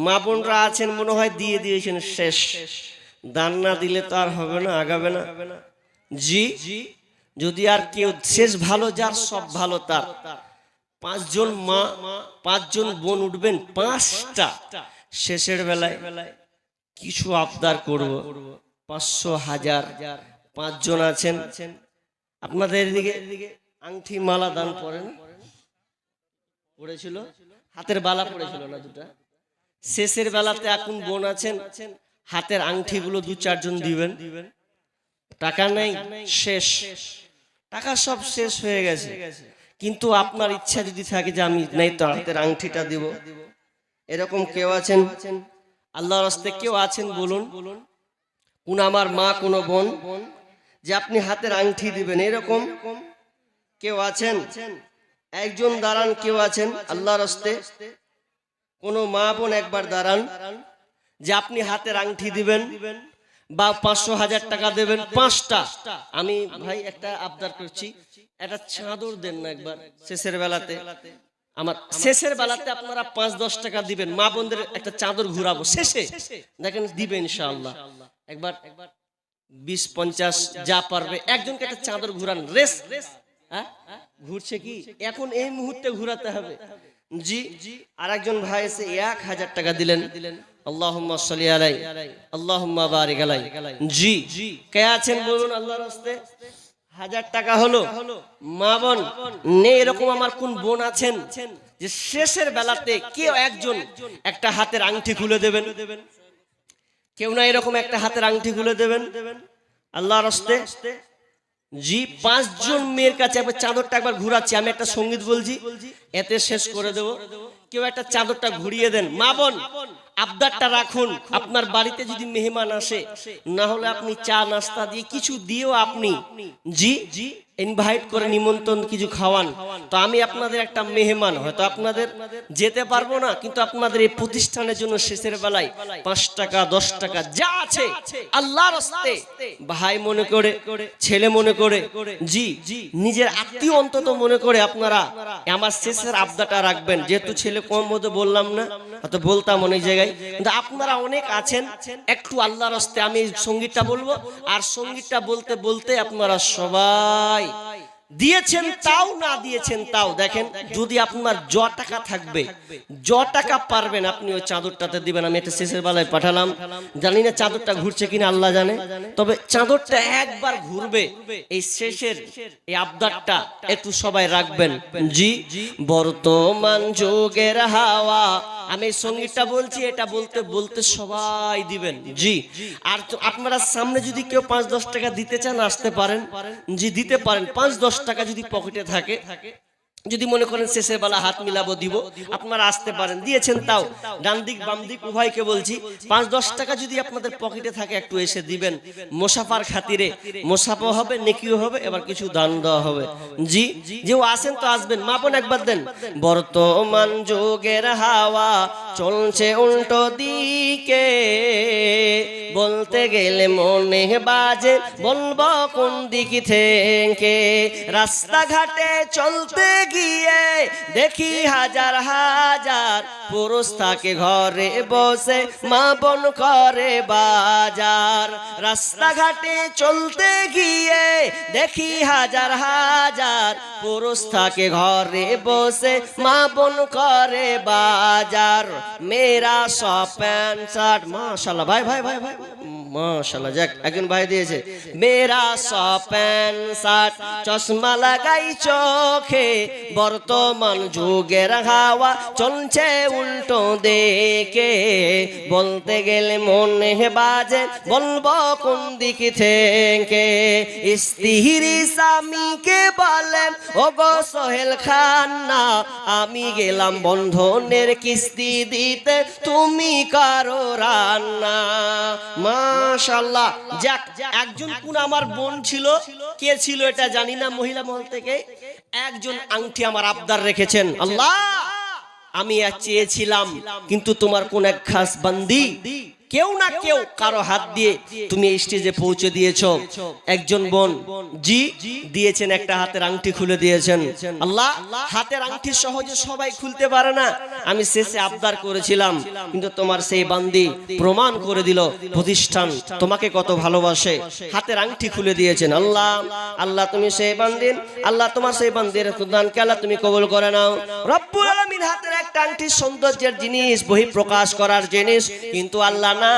Speaker 1: মা বোনরা আছেন মনে হয় দিয়ে দিয়েছেন শেষ, দান না দিলে তো আর হবে না, আগাবে না। জি, যদি আর কেউ শেষ ভালো যার সব ভালো তার। 5 জন মা 5 জন বোন উঠবেন 5টা, শেষের বেলায় কিছু আবদার করব, 500 1000 5 জন আছেন আপনাদের এদিকে আংটি মালা দান করেন, পড়েছিল হাতের বালা পড়েছিল না দুটা, শেষের বেলাতে এখন বোন আছেন হাতের আংটিগুলো 2-4 জন দিবেন। টাকা নেই, শেষ, টাকা সব শেষ হয়ে গেছে, কিন্তু আপনার ইচ্ছা যদি থাকে যে আমি নাই তো হাতের আংটিটা দিব, এরকম কেউ আছেন? আল্লাহর রাস্তায় কেউ আছেন বলুন? কোন আমার মা কোন বোন যে আপনি হাতের আংটি দিবেন, এরকম কেউ আছেন? একজন দাঁড়ান, কেউ আছেন আল্লাহর রাস্তায়? কোন মা বোন একবার দাঁড়ান যে আপনি হাতের আংটি দিবেন বা 500 1000 টাকা দেবেন 5টা। আমি ভাই একটা আবদার করছি, একটা চাদর দেন না একবার শেষের বেলাতে, আমার শেষের বেলাতে আপনারা 5-10 টাকা দিবেন, মা বোনদের একটা চাদর ঘুরাবো শেষে, দেখেন দিবেন ইনশাআল্লাহ। একবার 20-50 যা পারবে একজনকে একটা চাদর ঘুরান, রেস ঘুরছে কি এখন এই মুহূর্তে ঘুরাতে হবে। জি, আর একজন ভাই এসে 1000 টাকা দিলেন, আল্লাহুম্মা সাল্লি আলাই আল্লাহুম্মা বারিক আলাই। জি, কে আছেন বলুন আল্লাহর রাস্তায়? 1000 টাকা হলো, মা বোন নেই এরকম আমার কোন বোন আছেন যে শেষের বেলাতে কেউ একজন একটা হাতের আংটি খুলে দেবেন? কেউ না এরকম একটা হাতের আংটি খুলে দেবেন আল্লাহর রাস্তায়? জি, 5 জন মেয়ের কাছে একবার চাদরটা একবার ঘুরাচ্ছি, আমি একটা সঙ্গীত বলছি, এতে শেষ করে দেব। কেউ একটা চাদরটা ঘুরিয়ে দেন, মা বোন আবদারটা রাখুন। আপনার বাড়িতে যদি মেহমান আসে, না হলে আপনি চা নাস্তা দিয়ে কিছু দিয়েও আপনি জি ইনভাইট করে নিমন্ত্রণ কিছু খাওয়ান। তো আমি আপনাদের একটা মেহমান, হয়তো আপনাদের যেতে পারবো না, কিন্তু আপনাদের এই প্রতিষ্ঠানের জন্য শেষের বেলায় 5 টাকা 10 টাকা যা আছে আল্লাহর রাস্তায় ভাই মনে করে, ছেলে মনে করে, জি নিজের আত্মীয় অন্তত মনে করে আপনারা আমার শেষের আবদারটা রাখবেন। যেহেতু ছেলে কম মতো বললাম না, হয়তো বলতাম অনেক জায়গায়, কিন্তু আপনারা অনেক আছেন, একটু আল্লাহর রাস্তায় আমি সঙ্গীতটা বলবো, আর সঙ্গীতটা বলতে বলতে আপনারা সবাই দিয়েছেন তাও না দিয়েছেন তাও দেখেন, যদি আপনার জ টাকা থাকবে, জ টাকা পারবেন আপনি ওই চাদরটাতে দিবেন। আমি একটা শেষের বেলায় পাঠালাম, জানি না চাদরটা ঘুরছে কিনা আল্লাহ জানে, তবে চাদরটা একবার ঘুরবে। এই শেষের এই আবদারটা একটু সবাই রাখবেন। জি, বর্তমান যুগের হাওয়া, আমি সঙ্গীতটা বলছি, এটা বলতে বলতে সবাই দিবেন। জি, আর আপনারা সামনে যদি কেউ 5-10 টাকা দিতে চান আসতে পারেন, জি দিতে পারেন। 5-10 টাকা যদি পকেটে থাকে, যদি মনে করেন শেষের বেলা হাত মিলাবো দিব, আপনারা আসতে পারেন। দিয়েছেন তাও, ডান দিক বাম দিক উভয়কে বলছি, 5-10 টাকা যদি আপনাদের পকেটে থাকে একটু এসে দিবেন, মোসাফার খাতিরে, মোসাফা হবে, নেকিও হবে, এবার কিছু দান দেওয়া হবে। জি, যেও আসেন তো আসবেন, মা বোন একবার দেন। বর্তমান যুগের হাওয়া চলছে উল্টো দিকে, বলতে গেলে মনে বাজে বলবো কোন দিক থেকে, রাস্তাঘাটে চলতে গিয়ে দেখি হাজার হাজার পুরুষ থাকে ঘরে বসে, মা বোন করে বাজার। রাস্তাঘাটে চলতে গিয়ে দেখি হাজার হাজার পুরুষ থাকে ঘরে বসে, মা বোন করে বাজার। মেয়েরা সব প্যান্ট শার্ট, মাশাআল্লাহ ভাই ভাই ভাই ভাই মাশাআল্লাহ, যাক একজন ভাই দিয়েছে, মেয়েরা সব প্যান্ট শার্ট চশমা লাগাই চোখে, বর্তমান যুগের হাওয়া চলছে উল্টো দিকে, বলতে গেলে মনে বাজে বলবো কোন দিক থেকে। স্ত্রী স্বামীকে বলে ও গো সোহেল খান্না, আমি গেলাম বন্ধনের কিস্তি দিতে, তুমি কারো রান্না। মাশাআল্লাহ, যাক একজন কোন আমার বোন ছিল, কে ছিল এটা জানি না, মহিলা মহল থেকে একজন আংটি আমার আবদার রেখেছেন। আল্লাহ, আমি চেয়েছিলাম, কিন্তু তোমার কোন এক খাস বান্দি কেউ না কেউ কারো হাত দিয়ে তুমি এই স্টেজে পৌঁছে দিয়েছো। একজন বোন জি দিয়েছেন, একটা হাতের আংটি খুলে দিয়েছেন। আল্লাহ, হাতের আংটি সহজে সবাই খুলতে পারে না। আমি শেষে আবদার করেছিলাম, কিন্তু তোমার সেই বান্দি প্রমাণ করে দিল প্রতিষ্ঠান তোমাকে কত ভালোবাসে। হাতের আংটি খুলে দিয়েছেন। আল্লাহ, আল্লাহ তুমি সেই বান্দির, আল্লাহ তোমার সেই বান্দির দানকে আল্লাহ তুমি কবুল করে নাও। রব্বুল আলামিন হাতের একটা আংটি সৌন্দর্যের জিনিস, বহিঃপ্রকাশ করার জিনিস, কিন্তু আল্লাহ না,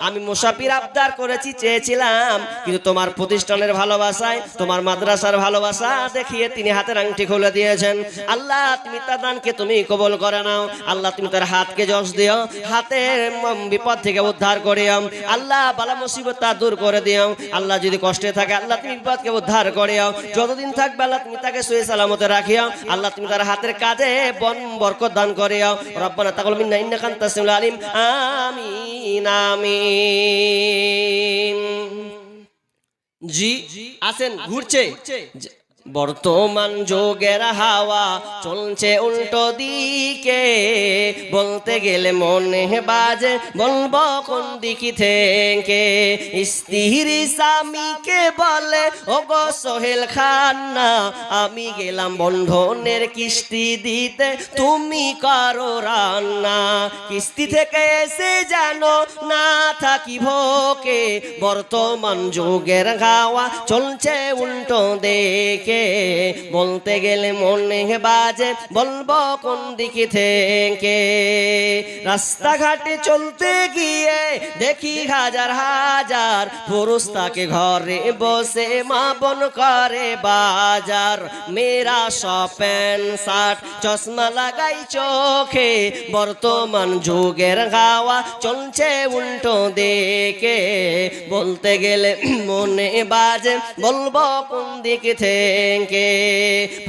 Speaker 1: আমি মুসাফির আবদার করেছি, চেয়েছিলাম, কিন্তু তোমার প্রতিষ্ঠানের ভালোবাসায়, তোমার মাদ্রাসার ভালোবাসা দেখিয়ে তিনি হাতের আংটি খুলে দিয়েছেন। আল্লাহ তুমি তার দানকে তুমি কবুল করে নাও। আল্লাহ তুমি তার হাতকে যশ দিও, হাতের বিপদ থেকে উদ্ধার করিও। আল্লাহ বালা মুসিবত দূর করে দিও। আল্লাহ যদি কষ্টে থাকে আল্লাহ তুমি বিপদকে উদ্ধার করিও। যতদিন থাকবে আল্লাহ তুমি তাকে সহি সালামতে রাখিও। আল্লাহ তুমি তার হাতের কাজে বরকত দান করিও। রব্বানা তাকাব্বাল মিন্না ইন্নাকা আনতাস সামিউল আলিম। আমিন আমিন। জি আছেন, ঘুরছে। বর্তমান যুগের হাওয়া চলছে উল্টো দিকে, বলতে গেলে মনে বাজে বলবো কোন দিকে থেকে। স্ত্রী স্বামীকে বলে ওগো সোহেল খান না, আমি গেলাম বন্ধনের কিস্তি দিতে, তুমি করো রান্না। কিস্তি থেকে এসে জানো না থাকি ভোকে, বর্তমান যুগের হাওয়া চলছে উল্টো দিকে। বলতে গেলে মনে বাজে বলবো কোন দিকে থেকে। রাস্তাঘাটে চলতে গিয়ে দেখি হাজার হাজার পুরুষ তাকে ঘরে বসে মা বোন করে বাজার। মেয়েরা সব প্যান্ট শার্ট চশমা লাগাই চোখে, বর্তমান যুগের হাওয়া চলছে উল্টো দিকে। বলতে গেলে মনে বাজে বলবো কোন দিকে থেকে।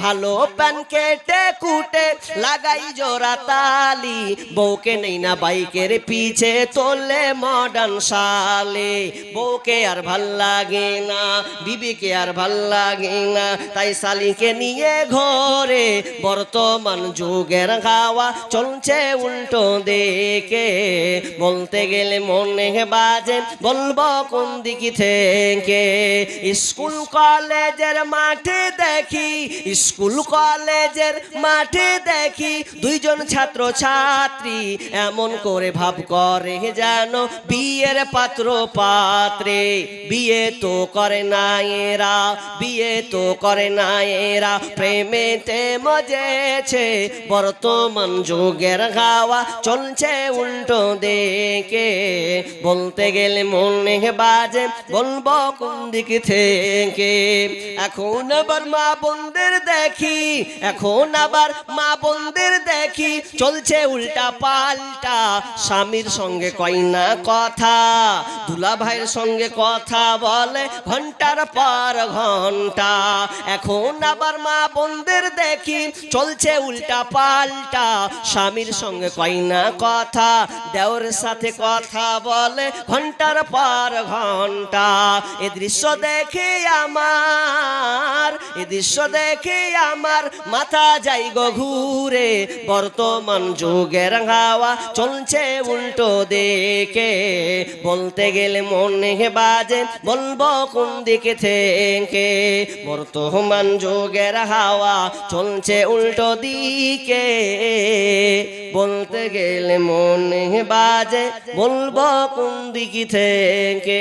Speaker 1: ভালো প্যান কেটে কুটে লাগাই জোড়া তালি, বউকে নেই না বাইকের পিছে তোলে মডার্ন শালে। বউকে আর ভাল লাগে না, বিবিকে আর ভাল লাগে না, তাই শালিকে নিয়ে ঘরে। বর্তমান যুগের হাওয়া চলছে উল্টো দিকে। বলতে গেলে মনে বাজে বলবো কোন দিকে থেকে। স্কুল কলেজের মাঠে দেখি, স্কুল কলেজের মাঠে দেখি দুইজন ছাত্র ছাত্রী এমন করে ভাব করে যেন বিয়ের পাত্র পাত্রে। বিয়ে তো করে না এরা, বিয়ে তো করে না এরা, প্রেমেতে মজেছে। বর্তমান যুগের হাওয়া চলছে উল্টো দিকে। বলতে গেলে মনে বাজে বলবো কোন দিকে থেকে। এখন আবার মা বোনদের দেখি, এখন আবার মা বোনদের দেখি চলছে উল্টা পাল্টা। স্বামীর সঙ্গে কয় না কথা, দুলা ভাইয়ের সঙ্গে কথা বলে ঘন্টার পর ঘন্টা। এখন আবার মা বোনদের দেখি চলছে উল্টা পাল্টা। স্বামীর সঙ্গে কয় না কথা, দেওরের সাথে কথা বলে ঘন্টার পর ঘন্টা। এ দৃশ্য দেখে আমার, এ দৃশ্য দেখে আমার মাথা যাই গো ঘুরে। বর্তমান যুগের হাওয়া চলছে উল্টো দিকে। বলতে গেলে মনে বাজে বলবো কোন দিকে থেকে। বর্তমান যুগের হাওয়া চলছে উল্টো দিকে। বলতে গেলে মনে বাজে বলবো কোন দিকে থেকে।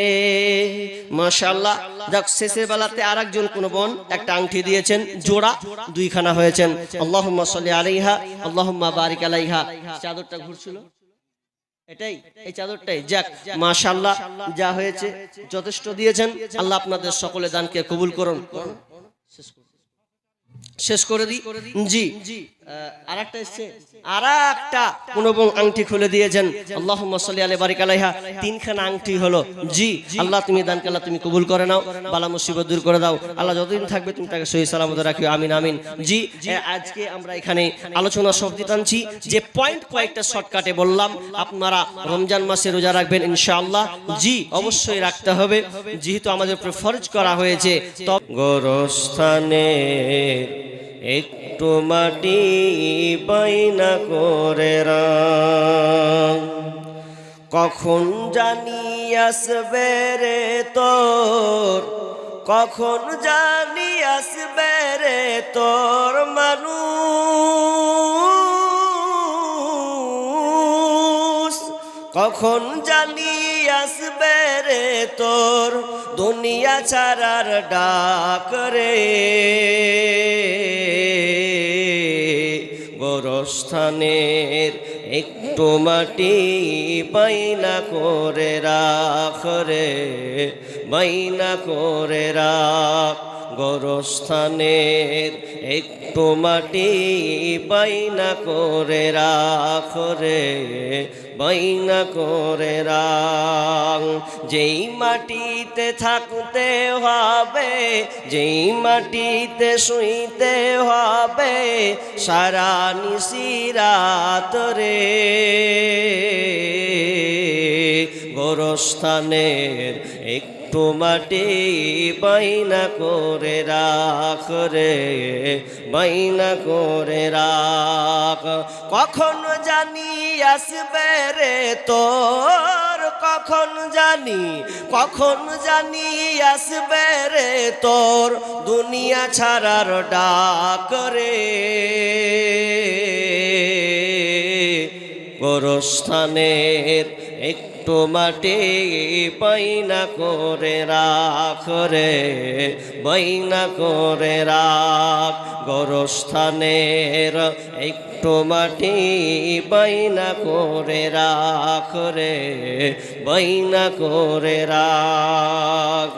Speaker 1: মাশাআল্লাহ। যাক, শেষের বেলাতে আর একজন কোন বোন একটা আংটি দিয়েছেন, জোড়া দুইখানা হয়েছেন। আল্লাহুম্মা সাল্লি আলাইহা আল্লাহুম্মা বারিক আলাইহা। চাদরটা ঘুরছিল এটাই, এই চাদরটাই। যাক মাশাআল্লাহ, যা হয়েছে যথেষ্ট দিয়েছেন। আল্লাহ আপনাদের সকলে দানকে কবুল করুন। শেষ করে দিই। জি আরেকটা এসছে, আরেকটা কোন আংটি খুলে দিয়েছেন। আল্লাহুম্মা সাল্লি আলাইহি বারিক আলাইহা। তিনখানা আংটি হলো। জি আল্লাহ তুমি দানকে আল্লাহ তুমি কবুল করে নাও, বালা মুসিবত দূর করে দাও। আল্লাহ যতদিন থাকবে তুমি তাকে সহি সালামতে রাখিও। আমিন আমিন। জি আজকে আমরা এখানে আলোচনা শব্দ টানছি, যে পয়েন্ট কয়েকটা শর্টকাটে বললাম। আপনারা রমজান মাসে রোজা রাখবেন ইনশাআল্লাহ। জি অবশ্যই রাখতে হবে, যেহেতু আমাদের উপর ফরজ করা হয়েছে। গোরস্থানে একটু মাটি বাইনা করে কখন জানি আসবে রে তোর, কখন জানি আসবে রে তোর মানুষ, কখন জানি আসবে রে তোর দুনিয়া ছাড়ার ডাক রে। গোরস্থানের একটু মাটি বাইনা করে রাখ রে, বাইনা করে রাখ। গোরস্থানের একটু মাটি বাইনা করে রাখ রে, বাইনা করে রাখ। যেই মাটিতে থাকতে হবে, যেই মাটিতে শুইতে হবে সারা নিশিরাত রে। গোরস্থানের একটু মাটি বাইনা করে রাখ রে, বাইনা করে রাখ। কখন জানি আসবে রে তোর, কখন জানি, কখন জানি আসবে রে তোর দুনিয়া ছাড়ার ডাক রে। গোরস্থানের একটু মাটি বাইনা করে রাখ রে, বাইনা করে রাখ। গোরস্থানের একটু মাটি বাইনা করে রাখ রে, বাইনা করে রাখ।